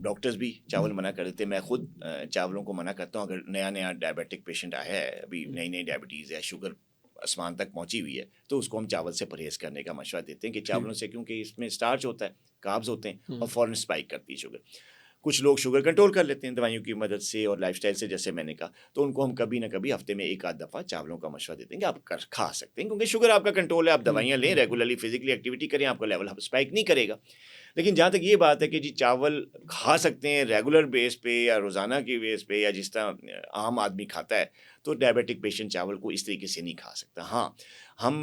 Speaker 2: डॉक्टर्स भी चावल मना कर देते हैं। मैं खुद चावलों को मना करता हूँ। अगर नया नया डायबिटिक पेशेंट आया है, अभी नई नई डायबिटीज़ है, शुगर आसमान तक पहुंची हुई है, तो उसको हम चावल से परहेज़ करने का मशवरा देते हैं कि चावलों से, क्योंकि इसमें स्टार्च होता है, कार्ब्स होते हैं और फ़ौरन स्पाइक करती है शुगर। कुछ लोग शुगर कंट्रोल कर लेते हैं दवाइयों की मदद से और लाइफस्टाइल से, जैसे मैंने कहा, तो उनको हम कभी ना कभी हफ्ते में एक आध दफ़ा चावलों का मशवरा देते हैं कि आप खा सकते हैं, क्योंकि शुगर आपका कंट्रोल है। आप दवाइयाँ लें, रेगुलरली फिजिकली एक्टिविटी करें, आपका लेवल स्पाइक नहीं करेगा। लेकिन जहाँ तक ये बात है कि जी चावल खा सकते हैं रेगुलर बेस पे या रोज़ाना की बेस पे या जिस तरह आम आदमी खाता है, तो डायबिटिक पेशेंट चावल को इस तरीके से नहीं खा सकता। हाँ, हम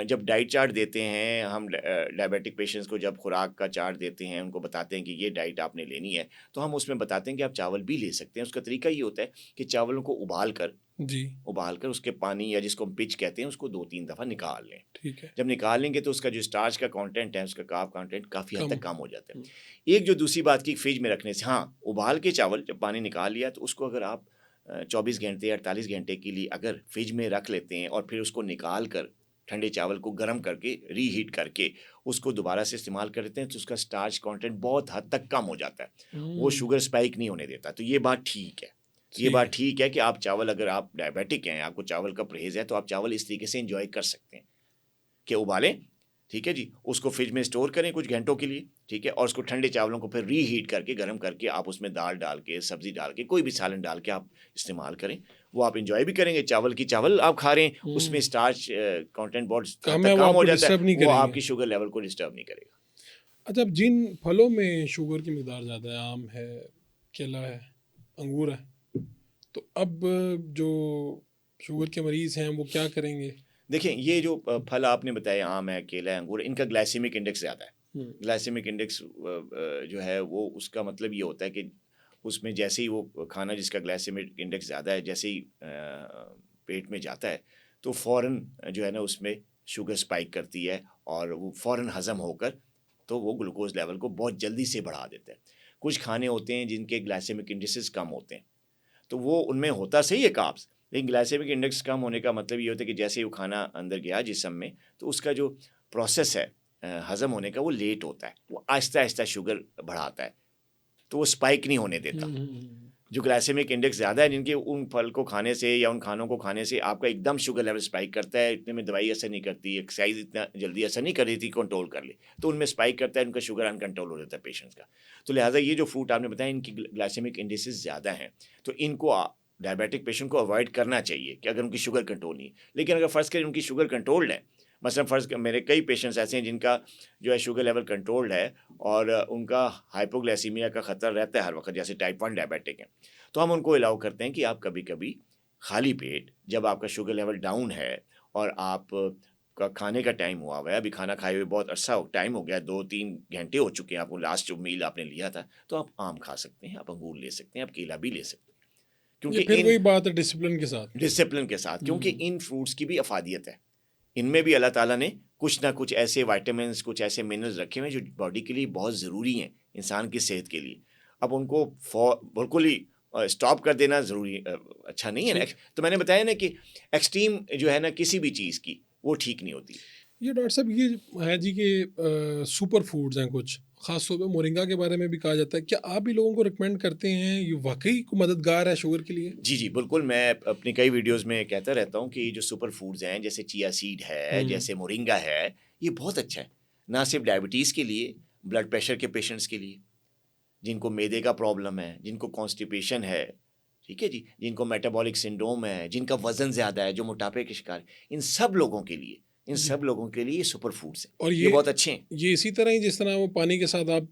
Speaker 2: जब डाइट चार्ट देते हैं, हम डायबिटिक पेशेंट्स को जब खुराक का चार्ट देते हैं, उनको बताते हैं कि ये डाइट आपने लेनी है, तो हम उसमें बताते हैं कि आप चावल भी ले सकते हैं। उसका तरीका ये होता है कि चावलों को उबाल कर उसके पानी या जिसको हम पिच कहते हैं उसको 2-3 दफ़ा निकाल लें।
Speaker 1: ठीक है।
Speaker 2: जब निकाल लेंगे तो उसका जो स्टार्च का कंटेंट है, उसका कार्ब कंटेंट काफ़ी हद तक कम हो जाता है।
Speaker 1: हम्म।
Speaker 2: एक जो दूसरी बात की फ्रिज में रखने से, हाँ, उबाल के चावल जब पानी निकाल लिया तो उसको अगर आप 24 घंटे 48 घंटे के लिए अगर फ्रिज में रख लेते हैं और फिर उसको निकाल कर ठंडे चावल को गर्म करके रीहीट करके उसको दोबारा से इस्तेमाल कर लेते हैं, तो उसका स्टार्च कंटेंट बहुत हद तक कम हो जाता है। वो शुगर स्पाइक नहीं होने देता। तो ये बात ठीक है। ये बात ठीक है कि आप चावल, अगर आप डायबिटिक हैं, आपको चावल का परहेज़ है, तो आप चावल इस तरीके से एंजॉय कर सकते हैं कि उबालें, ठीक है जी, उसको फ्रिज में स्टोर करें कुछ घंटों के लिए, ठीक है, और उसको ठंडे चावलों को फिर रीहीट करके गर्म करके आप उसमें दाल डाल के, सब्जी डाल के, कोई भी सालन डाल के आप इस्तेमाल करें। वो आप एंजॉय भी करेंगे। चावल आप खा रहे हैं, उसमें स्टार्च कंटेंट बहुत हद
Speaker 1: कम है,
Speaker 2: तक
Speaker 1: वो
Speaker 2: कम हो
Speaker 1: आपको
Speaker 2: जाता
Speaker 1: डिस्टर्ब
Speaker 2: है,
Speaker 1: नहीं
Speaker 2: वो
Speaker 1: करेंगे।
Speaker 2: आपकी शुगर लेवल को डिस्टर्ब नहीं करेगा।
Speaker 1: अच्छा, अब जिन फलों में शुगर की मिकदार ज़्यादा है, आम है, केला है, अंगूर है, तो अब जो शुगर के मरीज़ हैं वो क्या करेंगे?
Speaker 2: देखिए ये जो फल आपने बताए, आम है, केला है, अंगूर है, इनका ग्लाइसेमिक इंडेक्स ज़्यादा है। ग्लाइसेमिक इंडेक्स जो है वो, उसका मतलब ये होता है कि उसमें जैसे ही वो खाना जिसका ग्लाइसेमिक इंडेक्स ज़्यादा है, जैसे ही पेट में जाता है, तो फ़ौरन जो है ना उसमें शुगर स्पाइक करती है और वो फ़ौरन हज़म होकर तो वो ग्लूकोज़ लेवल को बहुत जल्दी से बढ़ा देता है। कुछ खाने होते हैं जिनके ग्लाइसेमिक इंडेक्सेस कम होते हैं, तो वो उनमें होता सही है कार्ब्स, लेकिन ग्लाइसेमिक इंडेक्स कम होने का मतलब ये होता है कि जैसे ही वो खाना अंदर गया जिस्म में, तो उसका जो प्रोसेस है हज़म होने का, वो लेट होता है, वो आहिस्ता आहिस्ता शुगर बढ़ाता है, तो वो स्पाइक नहीं होने देता। जो ग्लाइसेमिक इंडेक्स ज़्यादा है, जिनके उन फल को खाने से या उन खानों को खाने से आपका एकदम शुगर लेवल स्पाइक करता है, इतने में दवाई असर नहीं करती, एक्सरसाइज इतना जल्दी असर नहीं कर रही थी कंट्रोल कर ले, तो उनमें स्पाइक करता है, उनका शुगर अनकंट्रोल हो जाता है पेशेंट्स का। तो लिहाजा ये जो फ्रूट आपने बताया, इनकी ग्लाइसेमिक इंडेक्सेस ज़्यादा हैं, तो इनको डायबिटिक पेशेंट को अवॉइड करना चाहिए कि अगर उनकी शुगर कंट्रोल नहीं है। लेकिन अगर फ़र्ज़ करें उनकी शुगर कंट्रोल्ड है, मसलन फ़र्ज़ मेरे कई पेशेंट्स ऐसे हैं जिनका जो है शुगर लेवल कंट्रोल्ड है और उनका हाइपोग्लाइसीमिया का ख़तरा रहता है हर वक्त, जैसे टाइप 1 डायबिटिक हैं, तो हम उनको अलाउ करते हैं कि आप कभी कभी खाली पेट, जब आपका शुगर लेवल डाउन है और आप का खाने का टाइम हुआ हुआ है, अभी खाना खाए हुए बहुत अर्सा टाइम हो गया, 2-3 घंटे हो चुके हैं, आपको लास्ट जो मील आपने लिया था, तो आप आम खा सकते हैं, आप अंगूर ले सकते हैं, आप केला भी ले सकते हैं,
Speaker 1: ये
Speaker 2: क्योंकि
Speaker 1: फिर
Speaker 2: इन
Speaker 1: वही बात है डिसिप्लिन के साथ।
Speaker 2: डिसिप्लिन के साथ, क्योंकि इन फ्रूट्स की भी अफादियत है, इनमें भी अल्लाह ताला ने कुछ ना कुछ ऐसे वाइटामिन्स, कुछ ऐसे मिनरल्स रखे हुए हैं जो बॉडी के लिए बहुत ज़रूरी हैं, इंसान की सेहत के लिए। अब उनको बिल्कुल ही स्टॉप कर देना ज़रूरी अच्छा नहीं है ना।
Speaker 1: ठीक।
Speaker 2: तो मैंने बताया ना कि एक्सट्रीम जो है ना किसी भी चीज़ की, वो ठीक नहीं होती।
Speaker 1: ये डॉक्टर साहब ये है जी कि सुपर फूड्स हैं कुछ, ख़ास तौर पे मोरिंगा के बारे में भी कहा जाता है, क्या आप भी लोगों को रिकमेंड करते हैं, ये वाकई को मददगार है शुगर के लिए?
Speaker 2: जी, जी, बिल्कुल, मैं अपनी कई वीडियोज़ में कहता रहता हूँ कि ये जो सुपर फूड्स हैं, जैसे चिया सीड है, जैसे मोरिंगा है, ये बहुत अच्छा है। ना सिर्फ डायबिटीज़ के लिए, ब्लड प्रेशर के पेशेंट्स के लिए, जिनको मैदे का प्रॉब्लम है, जिनको कॉन्स्टिपेशन है, ठीक है जी, जिनको मेटाबॉलिक सिंड्रोम है, जिनका वज़न ज़्यादा है, जो मोटापे के शिकार हैं, इन सब लोगों के लिए, इन
Speaker 1: जी।
Speaker 2: सब लोगों के लिए ये सुपर फूड्स हैं।
Speaker 1: और
Speaker 2: ये बहुत अच्छे हैं।
Speaker 1: ये इसी तरह ही जिस तरह वो पानी के साथ आप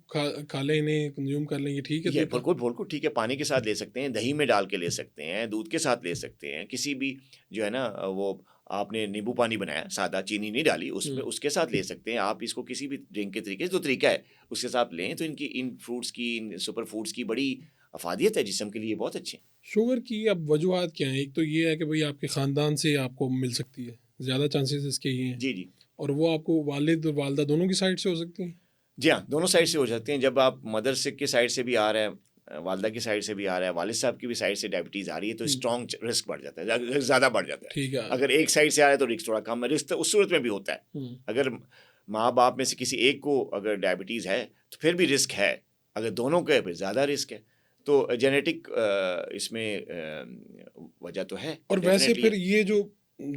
Speaker 1: खा लें, इन्हें कंज्यूम कर लें, ये ठीक है
Speaker 2: ये
Speaker 1: तरीका?
Speaker 2: बिल्कुल, बिल्कुल ठीक है, पानी के साथ ले सकते हैं, दही में डाल के ले सकते हैं, दूध के साथ ले सकते हैं, किसी भी जो है ना वो आपने नींबू पानी बनाया, सादा चीनी नहीं डाली उसमें, उसके साथ ले सकते हैं। आप इसको किसी भी ड्रिंक के तरीके से जो तरीका है, उसके साथ लें, तो इनकी इन फ्रूट्स की, इन सुपर फूड्स की बड़ी अफ़ादियत है जिस्म के लिए, बहुत अच्छे हैं।
Speaker 1: शुगर की अब वजूहात क्या हैं? एक तो ये है कि भई आपके ख़ानदान से आपको मिल सकती है, ज़्यादा चांसेस इसके ये हैं,
Speaker 2: जी, जी।
Speaker 1: और वो आपको वालिद और वालिदा दोनों की साइड से हो सकती हैं?
Speaker 2: जी हाँ, दोनों साइड से हो जाते हैं। जब आप मदर से की साइड से भी आ रहा है, वालिदा की साइड से भी आ रहा है, वालिद साहब की भी साइड से डायबिटीज़ आ रही है, तो स्ट्रॉन्ग रिस्क बढ़ जाता है, ज़्यादा बढ़ जाता है।
Speaker 1: ठीक है।
Speaker 2: अगर एक साइड से आ रहा है तो रिस्क थोड़ा कम है, रिस्क तो उस सूरत में भी होता है।
Speaker 1: हुँ।
Speaker 2: अगर माँ-बाप में से किसी एक को अगर डायबिटीज़ है, तो फिर भी रिस्क है। अगर दोनों को है, फिर ज़्यादा रिस्क है। तो जेनेटिक इसमें वजह तो है,
Speaker 1: और वैसे
Speaker 2: डेफ़िनेटली
Speaker 1: फिर
Speaker 2: है।
Speaker 1: ये जो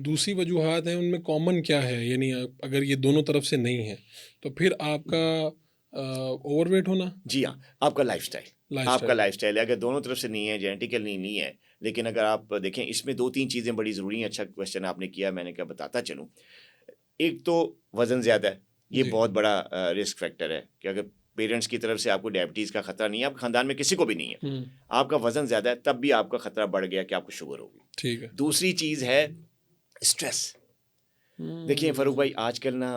Speaker 1: दूसरी वजूहात हैं, उनमें कॉमन क्या है? यानी अगर ये दोनों तरफ से नहीं है, तो फिर आपका ओवरवेट होना,
Speaker 2: जी हाँ, आपका लाइफ़स्टाइल, आपका
Speaker 1: लाइफ़स्टाइल।
Speaker 2: लाइफ़स्टाइल है, अगर दोनों तरफ से नहीं है, जेनेटिकली नहीं है, लेकिन अगर आप देखें इसमें 2-3 चीज़ें बड़ी ज़रूरी हैं, अच्छा क्वेश्चन आपने किया, मैंने कहा बताता चलूँ। एक तो वज़न ज़्यादा है, ये
Speaker 1: जी।
Speaker 2: बहुत बड़ा रिस्क फैक्टर है कि अगर पेरेंट्स की तरफ से आपको डायबिटीज़ का खतरा नहीं है, आपके ख़ानदान में किसी को भी नहीं है,
Speaker 1: हुँ।
Speaker 2: आपका वज़न ज़्यादा है, तब भी आपका खतरा बढ़ गया कि आपको शुगर होगी।
Speaker 1: ठीक है।
Speaker 2: दूसरी चीज़ है स्ट्रेस। देखिए फ़ारूक भाई, आजकल ना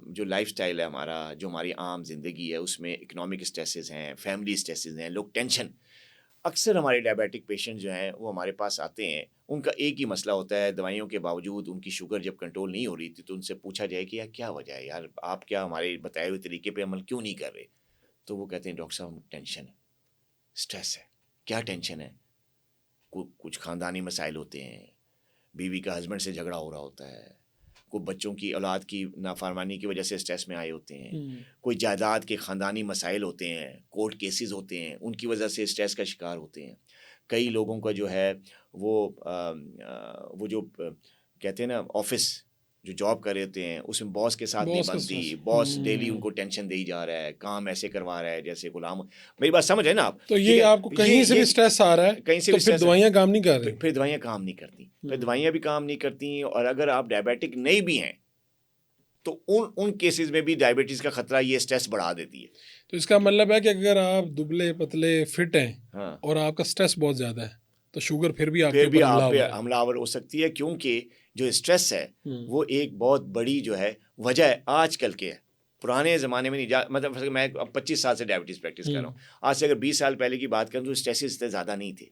Speaker 2: जो लाइफ़स्टाइल है हमारा, जो हमारी आम ज़िंदगी है, उसमें इकोनॉमिक स्ट्रेसेस हैं, फैमिली स्ट्रेसेस हैं, लोग टेंशन, अक्सर हमारे डायबिटिक पेशेंट जो हैं वो हमारे पास आते हैं, उनका एक ही मसला होता है, दवाइयों के बावजूद उनकी शुगर जब कंट्रोल नहीं हो रही थी, तो उनसे पूछा जाए कि यार क्या वजह है यार, आप क्या हमारे बताए हुए तरीके पे अमल क्यों नहीं कर रहे? तो वो कहते हैं डॉक्टर साहब टेंशन है, स्ट्रेस है। क्या टेंशन है? कुछ ख़ानदानी मसाइल होते हैं, बीवी का हस्बैंड से झगड़ा हो रहा होता है, कोई बच्चों की औलाद की नाफरमानी की वजह से स्ट्रेस में आए होते हैं,
Speaker 1: हुँ।
Speaker 2: कोई जायदाद के ख़ानदानी मसाइल होते हैं, कोर्ट केसेस होते हैं, उनकी वजह से स्ट्रेस का शिकार होते हैं। कई लोगों का जो है वो जो कहते हैं ना ऑफ़िस जो जॉब कर रहे होते हैं, उसमें बॉस के साथ नहीं
Speaker 1: बॉस का
Speaker 2: बनती,
Speaker 1: स्ट्रेस।
Speaker 2: बॉस डेली उनको टेंशन दे ही जा रहा है, काम ऐसे करवा रहा है जैसे गुलाम। मेरी बात समझ रहे हैं ना आप?
Speaker 1: तो
Speaker 2: ठीक
Speaker 1: ये
Speaker 2: है?
Speaker 1: आपको कहीं से भी स्ट्रेस आ रहा है,
Speaker 2: कहीं से
Speaker 1: तो
Speaker 2: भी
Speaker 1: फिर
Speaker 2: स्ट्रेस है।
Speaker 1: दवाइयाँ काम नहीं कर रही।
Speaker 2: फिर दवाइयाँ काम नहीं करती, फिर
Speaker 1: हुँ।
Speaker 2: दवाइयाँ भी काम नहीं करती, और अगर आप डायबिटिक नहीं भी हैं, तो उन केसेस में भी डायबिटीज़ का खतरा ये स्ट्रेस बढ़ा देती है।
Speaker 1: तो इसका मतलब है कि अगर आप दुबले-पतले फिट हैं
Speaker 2: हाँ,
Speaker 1: और आपका स्ट्रेस बहुत ज़्यादा है, तो शुगर फिर भी आपके
Speaker 2: फिर भी
Speaker 1: ऊपर
Speaker 2: आप पे
Speaker 1: हमलावर है।
Speaker 2: हमलावर हो सकती है, क्योंकि जो स्ट्रेस है,
Speaker 1: हुँ।
Speaker 2: वो एक बहुत बड़ी जो है वजह है आजकल के है। पुराने ज़माने में नहीं जा मतलब मैं अब 25 साल से डायबिटीज़ प्रैक्टिस कर रहा
Speaker 1: हुँ।
Speaker 2: हूँ। आज से अगर 20 साल पहले की बात करूँ तो स्ट्रेसेस इतने ज़्यादा नहीं थे।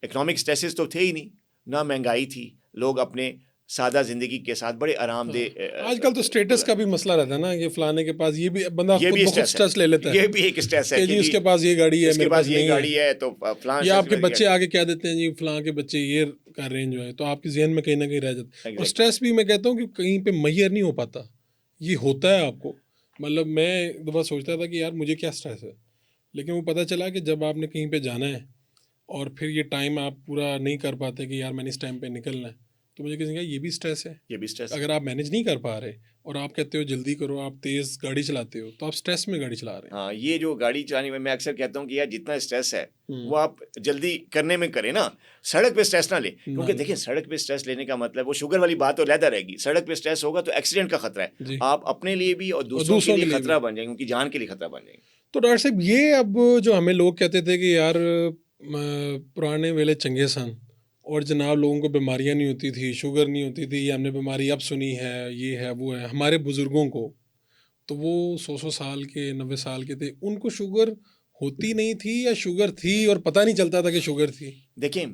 Speaker 2: इकोनॉमिक स्ट्रेसेस तो थे ही नहीं, ना महँगाई थी, लोग अपने सादा ज़िंदगी के साथ बड़े
Speaker 1: हाँ।
Speaker 2: आरामदेह
Speaker 1: आजकल तो स्टेटस का भी मसला रहता है ना, कि फलाने के पास ये भी बंदा
Speaker 2: ये
Speaker 1: खुद
Speaker 2: भी
Speaker 1: ब खुद
Speaker 2: स्ट्रेस है।
Speaker 1: स्ट्रेस ले लेता है
Speaker 2: ये भी एक स्ट्रेस है
Speaker 1: कि
Speaker 2: कि
Speaker 1: जी
Speaker 2: जी
Speaker 1: उसके पास ये गाड़ी है,
Speaker 2: इसके
Speaker 1: मेरे
Speaker 2: पास
Speaker 1: पास
Speaker 2: ये
Speaker 1: नहीं
Speaker 2: गाड़ी
Speaker 1: है।
Speaker 2: है तो फलाना
Speaker 1: या
Speaker 2: शख्स
Speaker 1: आपके
Speaker 2: की
Speaker 1: बच्चे
Speaker 2: गाड़ी।
Speaker 1: आगे कह देते हैं जी फलां के बच्चे ये कर रहे हैं जो है, तो आपके ज़हन में कहीं न कहीं रह जाता है। और
Speaker 2: एग्जैक्टली।
Speaker 1: स्ट्रेस भी मैं कहता हूँ कि कहीं पे मेजर नहीं हो पाता। ये होता है आपको। मतलब मैं एक दफ़ा सोचता था कि यार मुझे क्या स्ट्रेस है? लेकिन वो पता चला कि जब आपने कहीं पे जाना है और फिर ये टाइम आप पूरा नहीं कर पाते कि यार मैंने इस टाइम पे निकलना है, तो मुझे किसी ने कहा ये भी स्ट्रेस है।
Speaker 2: ये भी स्ट्रेस है।
Speaker 1: अगर आप मैनेज नहीं कर पा रहे और आप कहते हो जल्दी करो, आप तेज़ गाड़ी चलाते हो, तो आप स्ट्रेस में गाड़ी चला रहे हैं।
Speaker 2: हाँ, ये जो गाड़ी चलाने में मैं अक्सर कहता हूँ कि यार जितना स्ट्रेस है
Speaker 1: हम्म,
Speaker 2: वो आप जल्दी करने में करें ना, सड़क पे स्ट्रेस ना ले,
Speaker 1: ना
Speaker 2: क्योंकि
Speaker 1: ले।
Speaker 2: देखिए सड़क पे स्ट्रेस लेने का मतलब वो शुगर वाली बात तो लहदा रहेगी, सड़क पे स्ट्रेस होगा तो एक्सीडेंट का खतरा है,
Speaker 1: जी,
Speaker 2: आप अपने लिए भी और
Speaker 1: और
Speaker 2: दूसरों के
Speaker 1: दूसरों
Speaker 2: लिए
Speaker 1: के लिए भी।
Speaker 2: खतरा बन जाएंगे, उनकी जान के लिए खतरा बन जाएंगे।
Speaker 1: तो डॉक्टर साहब ये अब जो हमें लोग कहते थे कि यार पुराने वेले चंगे सन और जनाब लोगों को बीमारियां नहीं होती थी, शुगर नहीं होती थी, ये हमने बीमारी अब सुनी है, ये है वो है, हमारे बुजुर्गों को तो वो 100 साल के 90 साल के थे, उनको शुगर होती नहीं थी या शुगर थी और पता नहीं चलता था कि शुगर थी।
Speaker 2: देखिए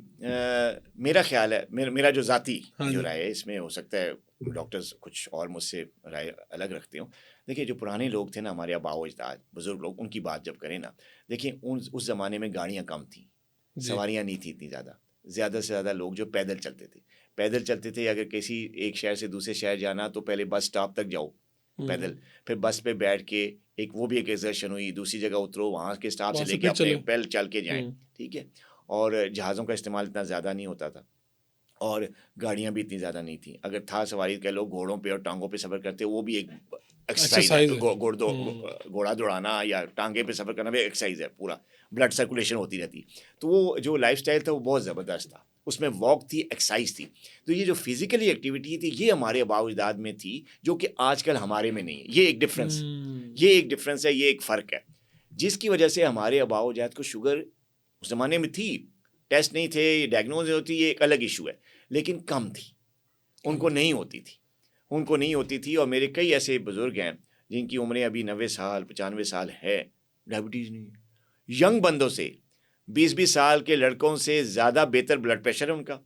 Speaker 2: मेरा ख्याल है, मेरा जो ज़ाती
Speaker 1: हाँ
Speaker 2: जो
Speaker 1: जी।
Speaker 2: राय है, इसमें हो सकता है डॉक्टर्स कुछ और मुझसे राय अलग रखते हो। देखिए जो पुराने लोग थे ना, हमारे आबाओ अजदाद बुज़ुर्ग लोग, उनकी बात जब करें ना, देखिए उस ज़माने में गाड़ियाँ कम थी,
Speaker 1: जी।
Speaker 2: सवारियाँ नहीं थी इतनी ज़्यादा से ज़्यादा लोग जो पैदल चलते थे, पैदल चलते थे। अगर किसी एक शहर से दूसरे शहर जाना तो पहले बस स्टॉप तक जाओ पैदल, फिर बस पे बैठ के एक वो भी एक एक्सर्शन हुई, दूसरी जगह उतरो, वहाँ के स्टॉप से
Speaker 1: वहाँ से
Speaker 2: लेके
Speaker 1: फिर
Speaker 2: अपने
Speaker 1: चले।
Speaker 2: पैदल चल के जाएं,
Speaker 1: हम्म,
Speaker 2: ठीक है। और जहाज़ों का इस्तेमाल इतना ज़्यादा नहीं होता था, और गाड़ियाँ भी इतनी ज़्यादा नहीं थी। अगर था सवारी के लोग घोड़ों पे और टांगों पे सफ़र करते, वो भी एक एक्सरसाइज है।
Speaker 1: एक्सरसाइज है।
Speaker 2: घोड़ा दौड़ाना या टांगे पे सफ़र करना भी एक्सरसाइज है, पूरा ब्लड सर्कुलेशन होती रहती। तो वो जो लाइफस्टाइल था वो बहुत ज़बरदस्त था, उसमें वॉक थी, एक्सरसाइज थी। तो ये जो फिजिकली एक्टिविटी थी ये हमारे आबाओ अजदाद में थी, जो कि आजकल हमारे में नहीं है। ये एक डिफरेंस, ये एक डिफरेंस है, ये एक फ़र्क है, जिसकी वजह से हमारे आबाओ अजदाद को शुगर उस ज़माने में थी, टेस्ट नहीं थे, डायग्नोज नहीं होती, ये एक अलग इशू है, लेकिन कम थी, उनको नहीं होती थी, उनको नहीं होती थी। और मेरे कई ऐसे बुज़ुर्ग हैं जिनकी उम्रें अभी 90 साल 95 साल है, डायबिटीज़ नहीं है। यंग बंदों से, 20-20 साल के लड़कों से ज़्यादा बेहतर ब्लड प्रेशर है उनका,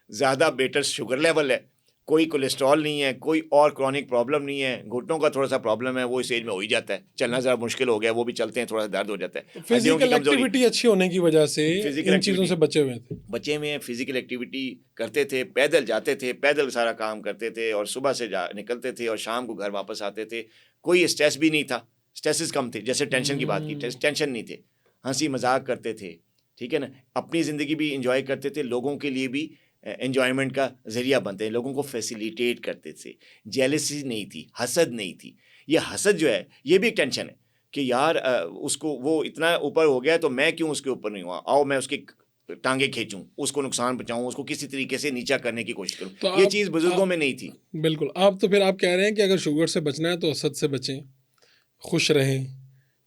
Speaker 2: ज़्यादा बेटर शुगर लेवल है, कोई कोलेस्ट्रॉल नहीं है, कोई और क्रॉनिक प्रॉब्लम नहीं है। घुटनों का थोड़ा सा प्रॉब्लम है, वो इस एज में हो ही जाता है, चलना ज़रा मुश्किल हो गया, वो भी चलते हैं, थोड़ा सा दर्द हो जाता है, हड्डियों की
Speaker 1: फिजिकल
Speaker 2: कमज़ोरी।
Speaker 1: एक्टिविटी अच्छी होने की वजह से
Speaker 2: फिजिकल
Speaker 1: इन चीज़ों
Speaker 2: एक्टिविटी
Speaker 1: से बचे हुए थे।
Speaker 2: बच्चे में फिजिकल एक्टिविटी करते थे, पैदल जाते थे, पैदल सारा काम करते थे, और सुबह से निकलते थे और शाम को घर वापस आते थे। कोई स्ट्रेस भी नहीं था, स्ट्रेसेस कम थे, जैसे टेंशन की बात की, टेंशन नहीं थे, हंसी मजाक करते थे, ठीक है ना। अपनी ज़िंदगी भी इंजॉय करते थे, लोगों के लिए भी एन्जॉयमेंट का ज़रिया बनते थे, लोगों को फैसिलिटेट करते थे। जेलसी नहीं थी, हसद नहीं थी। ये हसद जो है ये भी एक टेंशन है कि यार उसको वो इतना ऊपर हो गया तो मैं क्यों उसके ऊपर नहीं हुआ, आओ मैं उसकी टांगे खींचूं, उसको नुकसान पहुंचाऊं, उसको किसी तरीके से नीचा करने की कोशिश करूं।
Speaker 1: तो
Speaker 2: ये
Speaker 1: आप
Speaker 2: चीज़ बुजुर्गों में नहीं थी।
Speaker 1: बिल्कुल, आप तो फिर आप कह रहे हैं कि अगर शुगर से बचना है तो हसद से बचें, खुश रहें,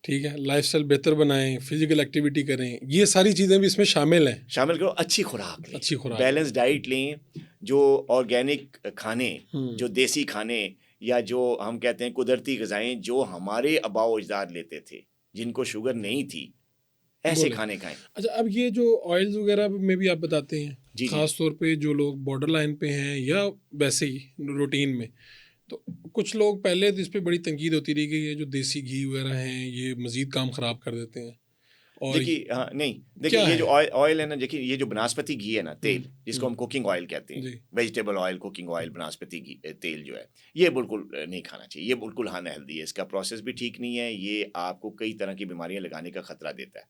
Speaker 1: ठीक है, लाइफस्टाइल बेहतर बनाएं, फिजिकल एक्टिविटी करें, ये सारी चीज़ें भी इसमें शामिल हैं।
Speaker 2: शामिल करो, अच्छी खुराक लें,
Speaker 1: अच्छी खुराक लें।
Speaker 2: बैलेंस डाइट लें, जो ऑर्गेनिक खाने, जो देसी खाने, या जो हम कहते हैं कुदरती ग़िज़ाएँ जो हमारे आबाओ अजदाद लेते थे, जिनको शुगर नहीं थी, ऐसे
Speaker 1: बोले।
Speaker 2: खाने खाएं।
Speaker 1: अच्छा, अब ये जो ऑयल्स वगैरह में भी आप बताते हैं,
Speaker 2: जी जी।
Speaker 1: ख़ास तौर पे जो लोग बॉर्डर लाइन पे हैं या वैसे ही रूटीन में, तो कुछ लोग पहले तो इस पे बड़ी तनकीद होती रही कि ये जो देसी घी वगैरह हैं ये मज़ीद काम ख़राब कर देते हैं, और
Speaker 2: देखिए हाँ, नहीं देखिए
Speaker 1: क्या
Speaker 2: ये
Speaker 1: है?
Speaker 2: जो ऑयल है ना, देखिए ये जो बनास्पति घी है ना, तेल जिसको हम
Speaker 1: हुँ,
Speaker 2: कुकिंग ऑयल कहते हैं,
Speaker 1: जी,
Speaker 2: वेजिटेबल ऑयल, कुकिंग ऑयल, बनास्पति घी तेल जो है, ये बिल्कुल नहीं खाना चाहिए, ये बिल्कुल अनहेल्दी है, इसका प्रोसेस भी ठीक नहीं है, ये आपको कई तरह की बीमारियां लगाने का खतरा देता है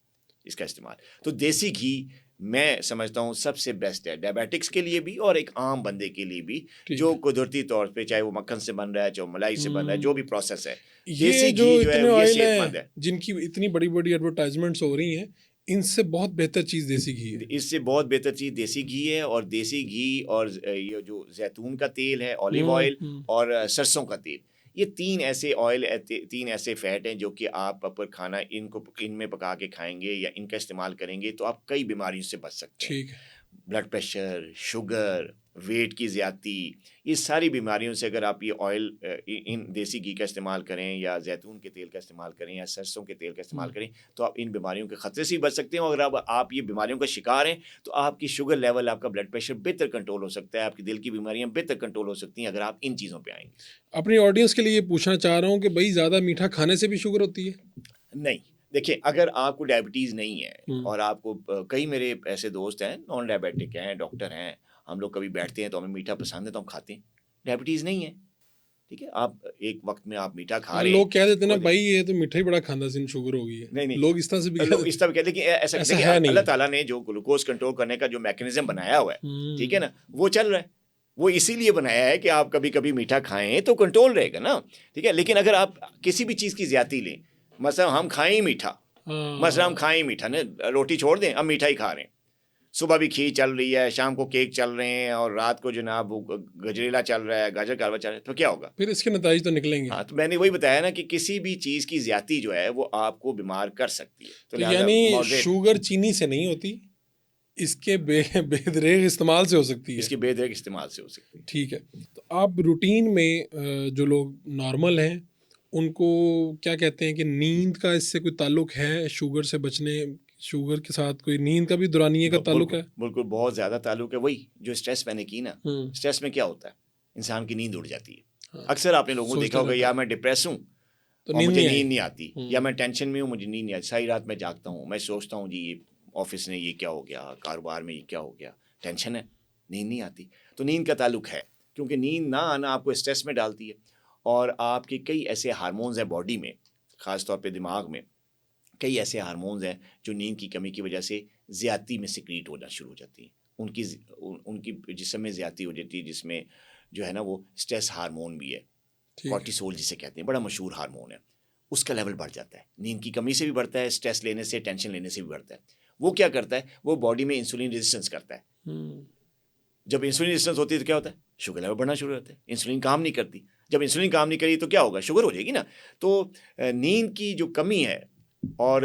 Speaker 2: इसका इस्तेमाल। तो देसी घी मैं समझता हूँ सबसे बेस्ट है, डायबिटिक्स के लिए भी और एक आम बंदे के लिए भी,
Speaker 1: ठीक
Speaker 2: जो
Speaker 1: है।
Speaker 2: कुदरती तौर पे, चाहे वो मक्खन से बन रहा है, चाहे वो मलाई से बन रहा है, जो भी प्रोसेस है,
Speaker 1: ये
Speaker 2: देसी
Speaker 1: जो
Speaker 2: घी जो है
Speaker 1: इतने
Speaker 2: ये
Speaker 1: ऑयल
Speaker 2: सेहतमंद
Speaker 1: हैं,
Speaker 2: है।
Speaker 1: जिनकी इतनी बड़ी-बड़ी एडवर्टाइज़मेंट्स हो रही हैं, इनसे बहुत बेहतर चीज़ देसी घी है।
Speaker 2: इससे बहुत बेहतर चीज़ देसी घी है, और देसी घी और ये जो जैतून का तेल है, ऑलिव ऑयल,
Speaker 1: हुँ।
Speaker 2: और सरसों का तेल, ये तीन ऐसे ऑयल तीन ऐसे फैट हैं जो कि आप पर खाना इनमें पका के खाएंगे या इनका इस्तेमाल करेंगे तो आप कई बीमारियों से बच सकते हैं।
Speaker 1: ठीक है।
Speaker 2: ब्लड प्रेशर, शुगर, वेट की ज़्यादती, ये सारी बीमारियों से अगर आप ये ऑयल इन देसी घी का इस्तेमाल करें, या जैतून के तेल का इस्तेमाल करें, या सरसों के तेल का इस्तेमाल करें, तो आप इन बीमारियों के ख़तरे से भी बच सकते हैं। और अगर आप ये बीमारियों का शिकार हैं तो आपकी शुगर लेवल, आपका ब्लड प्रेशर बेहतर कंट्रोल हो सकता है, आपकी दिल की बीमारियां बेहतर कंट्रोल हो सकती हैं अगर आप इन चीज़ों पे आएंगे।
Speaker 1: अपनी ऑडियंस के लिए ये पूछना चाह रहा हूँ कि भई ज़्यादा मीठा खाने से भी शुगर होती है?
Speaker 2: नहीं, देखिए अगर आपको डायबिटीज़ नहीं है,
Speaker 1: हुँ।
Speaker 2: और आपको कई मेरे ऐसे दोस्त हैं नॉन डायबिटिक हैं, डॉक्टर हैं, हम लोग कभी बैठते हैं तो हमें मीठा पसंद है तो हम खाते हैं, डायबिटीज़ नहीं है, ठीक है। आप एक वक्त में आप मीठा खा रहे हैं,
Speaker 1: लोग कह देते हैं ना
Speaker 2: और
Speaker 1: भाई ये तो मिठाई बड़ा खांदा सी, शुगर हो गई है।
Speaker 2: नहीं, नहीं,
Speaker 1: लोग इस तरह से भी कह
Speaker 2: लोग
Speaker 1: देते
Speaker 2: इस तरह कहते हैं कि ऐसा
Speaker 1: ऐसा
Speaker 2: देखिए
Speaker 1: है नहीं।
Speaker 2: अल्लाह ताला ने जो ग्लूकोज़ कंट्रोल करने का जो मैकेनिज़्म बनाया हुआ है,
Speaker 1: हुँ।
Speaker 2: ठीक है ना, वो चल रहा है, वो इसीलिए बनाया है कि आप कभी कभी मीठा खाएं तो कंट्रोल रहेगा ना, ठीक है। लेकिन अगर आप किसी भी चीज़ की ज्यादती लें, मसला हम खाएं ही मीठा, मसला हम खाएं ही मीठा ना, रोटी छोड़ दें, अब मीठा ही खा रहे हैं, सुबह भी खीर चल रही है, शाम को केक चल रहे हैं, और रात को जनाब वो गजरेला चल रहा है, गाजर का हलवा चल रहा है, तो क्या होगा?
Speaker 1: फिर इसके नतीजे तो निकलेंगे।
Speaker 2: हाँ, तो मैंने वही बताया ना कि किसी भी चीज़ की ज्यादती जो है वो आपको बीमार कर सकती है, तो
Speaker 1: तो
Speaker 2: लिहाजा
Speaker 1: यानी
Speaker 2: moderate,
Speaker 1: शुगर चीनी से नहीं होती, इसके बेदरेग इस्तेमाल से हो सकती है।
Speaker 2: इसके बेदरक इस्तेमाल से हो सकती है।
Speaker 1: ठीक है। तो आप रूटीन में जो लोग नॉर्मल हैं उनको क्या कहते हैं कि नींद का इससे कोई ताल्लुक है शुगर से बचने, शुगर के साथ कोई नींद का भी दुरानिये का ताल्लुक है?
Speaker 2: बिल्कुल बहुत ज़्यादा ताल्लुक है। वही जो स्ट्रेस मैंने की ना, स्ट्रेस में क्या होता है, इंसान की नींद उड़ जाती है।
Speaker 1: हाँ,
Speaker 2: अक्सर आपने लोगों को देखा होगा, या मैं डिप्रेस हूँ
Speaker 1: तो
Speaker 2: और
Speaker 1: नींद
Speaker 2: मुझे
Speaker 1: नहीं आई।
Speaker 2: नींद नहीं आती, या मैं टेंशन में हूँ, मुझे नींद नहीं आती, सारी रात मैं जागता हूँ, मैं सोचता हूँ जी ये ऑफिस ने ये क्या हो गया, कारोबार में ये क्या हो गया, टेंशन है, नींद नहीं आती। तो नींद का ताल्लुक है, क्योंकि नींद ना आना आपको स्ट्रेस में डालती है, और आपके कई ऐसे हार्मोन्स हैं बॉडी में, ख़ास तौर पे दिमाग में कई ऐसे हार्मोन्स हैं जो नींद की कमी की वजह से ज़्यादती में सिक्रीट होना शुरू हो जाती हैं। उनकी जिस्म में ज़्यादती हो जाती है, जिसमें जो है ना वो स्ट्रेस हार्मोन भी है,
Speaker 1: ठीक है।
Speaker 2: कॉर्टिसोल जिसे कहते हैं, बड़ा मशहूर हार्मोन है, उसका लेवल बढ़ जाता है। नींद की कमी से भी बढ़ता है, स्ट्रेस लेने से, टेंशन लेने से भी बढ़ता है। वो क्या करता है, वो बॉडी में इंसुलिन रेजिस्टेंस करता है। जब इंसुलिन रेजिस्टेंस होती है तो क्या होता है, शुगर लेवल बढ़ना शुरू होता है। इंसुलिन काम नहीं करती, जब इंसुलिन काम नहीं करी तो क्या होगा, शुगर हो जाएगी ना। तो नींद की जो कमी है और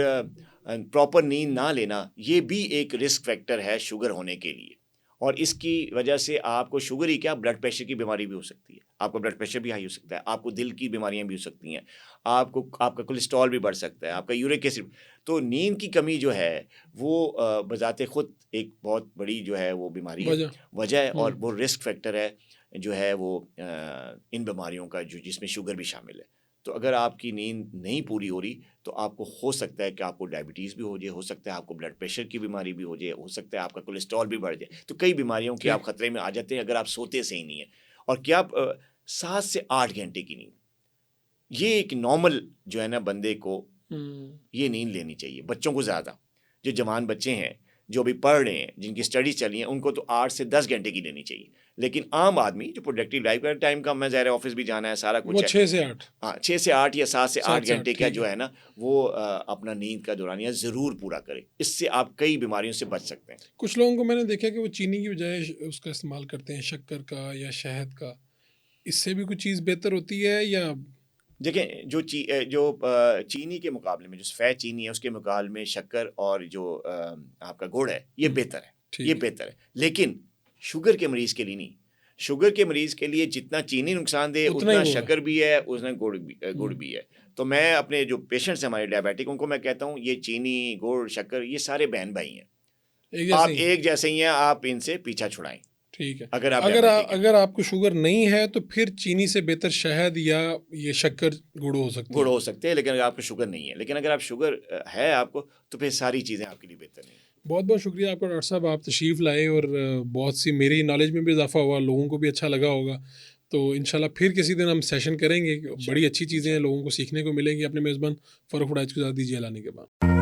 Speaker 2: प्रॉपर नींद ना लेना, ये भी एक रिस्क फैक्टर है शुगर होने के लिए, और इसकी वजह से आपको शुगर ही क्या, ब्लड प्रेशर की बीमारी भी हो सकती है, आपका ब्लड प्रेशर भी हाई हो सकता है, आपको दिल की बीमारियां भी हो सकती हैं, आपका कोलेस्ट्रॉल भी बढ़ सकता है, आपका यूरिक एसिड। तो नींद की कमी जो है वो बजाते खुद एक बहुत बड़ी जो है वो बीमारी है, वजह है, और वो रिस्क फैक्टर है जो है वो इन बीमारियों का, जो जिसमें शुगर भी शामिल है। तो अगर आपकी नींद नहीं पूरी हो रही तो आपको हो सकता है कि आपको डायबिटीज़ भी हो जाए, हो सकता है आपको ब्लड प्रेशर की बीमारी भी हो जाए, हो सकता है आपका कोलेस्ट्रॉल भी बढ़ जाए। तो कई बीमारियों के आप खतरे में आ जाते हैं अगर आप सोते सही नहीं है। और क्या आप 7 से 8 घंटे की नींद, ये एक नॉर्मल जो है ना बंदे को ये नींद लेनी चाहिए। बच्चों को ज़्यादा, जो जवान बच्चे हैं जो अभी पढ़ रहे हैं, जिनकी स्टडीज चली हैं, उनको तो 8 से 10 घंटे की लेनी चाहिए। लेकिन आम आदमी जो प्रोडक्टिव लाइफ का टाइम कम है, ज़ाहिर है ऑफिस भी जाना है, सारा कुछ
Speaker 1: वो
Speaker 2: है,
Speaker 1: 6 से 8,
Speaker 2: हाँ 6 से 8 या 7 से 8
Speaker 1: 7 से 8
Speaker 2: घंटे का
Speaker 1: ठीक
Speaker 2: जो
Speaker 1: है।
Speaker 2: है ना वो अपना नींद का दौरानिया ज़रूर पूरा करें। इससे आप कई बीमारियों से बच सकते हैं।
Speaker 1: कुछ लोगों को मैंने देखा कि वो चीनी की बजाय उसका इस्तेमाल करते हैं, शक्कर का या शहद का। इससे भी कोई चीज़ बेहतर होती है या?
Speaker 2: देखें, जो चीनी के मुकाबले में, जो सफ़ेद चीनी है उसके मुकाबले में शक्कर और जो आपका गुड़ है, ये बेहतर है, ये
Speaker 1: ठीक है।
Speaker 2: बेहतर है। लेकिन शुगर के मरीज़ के लिए नहीं। शुगर के मरीज़ के लिए जितना चीनी नुकसानदेह,
Speaker 1: उतना ही
Speaker 2: उतना
Speaker 1: वो है।
Speaker 2: शक्कर भी है, उतना गुड़ भी है। तो मैं अपने जो पेशेंट्स हैं हमारे डायबिटिक, उनको मैं कहता हूँ ये चीनी, गुड़, शक्कर ये सारे बहन भाई हैं,
Speaker 1: एक जैसे
Speaker 2: आप
Speaker 1: ही।
Speaker 2: एक जैसे ही हैं, आप इनसे पीछा छुड़ाएं।
Speaker 1: ठीक है।
Speaker 2: अगर आप डायबिटिक हैं,
Speaker 1: अगर आपको शुगर नहीं है तो फिर चीनी से बेहतर शहद या ये शक्कर, गुड़ हो सकते
Speaker 2: गुड़
Speaker 1: हैं।
Speaker 2: हो सकते हैं, लेकिन अगर आपको शुगर नहीं है। लेकिन अगर आप शुगर है आपको, तो फिर सारी चीज़ें आपके लिए बेहतर नहीं है।
Speaker 1: बहुत बहुत शुक्रिया आपका डॉक्टर साहब, आप तशरीफ़ लाए और बहुत सी मेरी नॉलेज में भी इजाफा हुआ, लोगों को भी अच्छा लगा होगा। तो इंशाल्लाह फिर किसी दिन हम सेशन करेंगे, बड़ी अच्छी चीज़ें हैं, लोगों को सीखने को मिलेंगी। अपने मेज़बान फ़ारूक वड़ाइच को इजाज़त दीजिए, लाने के बाद।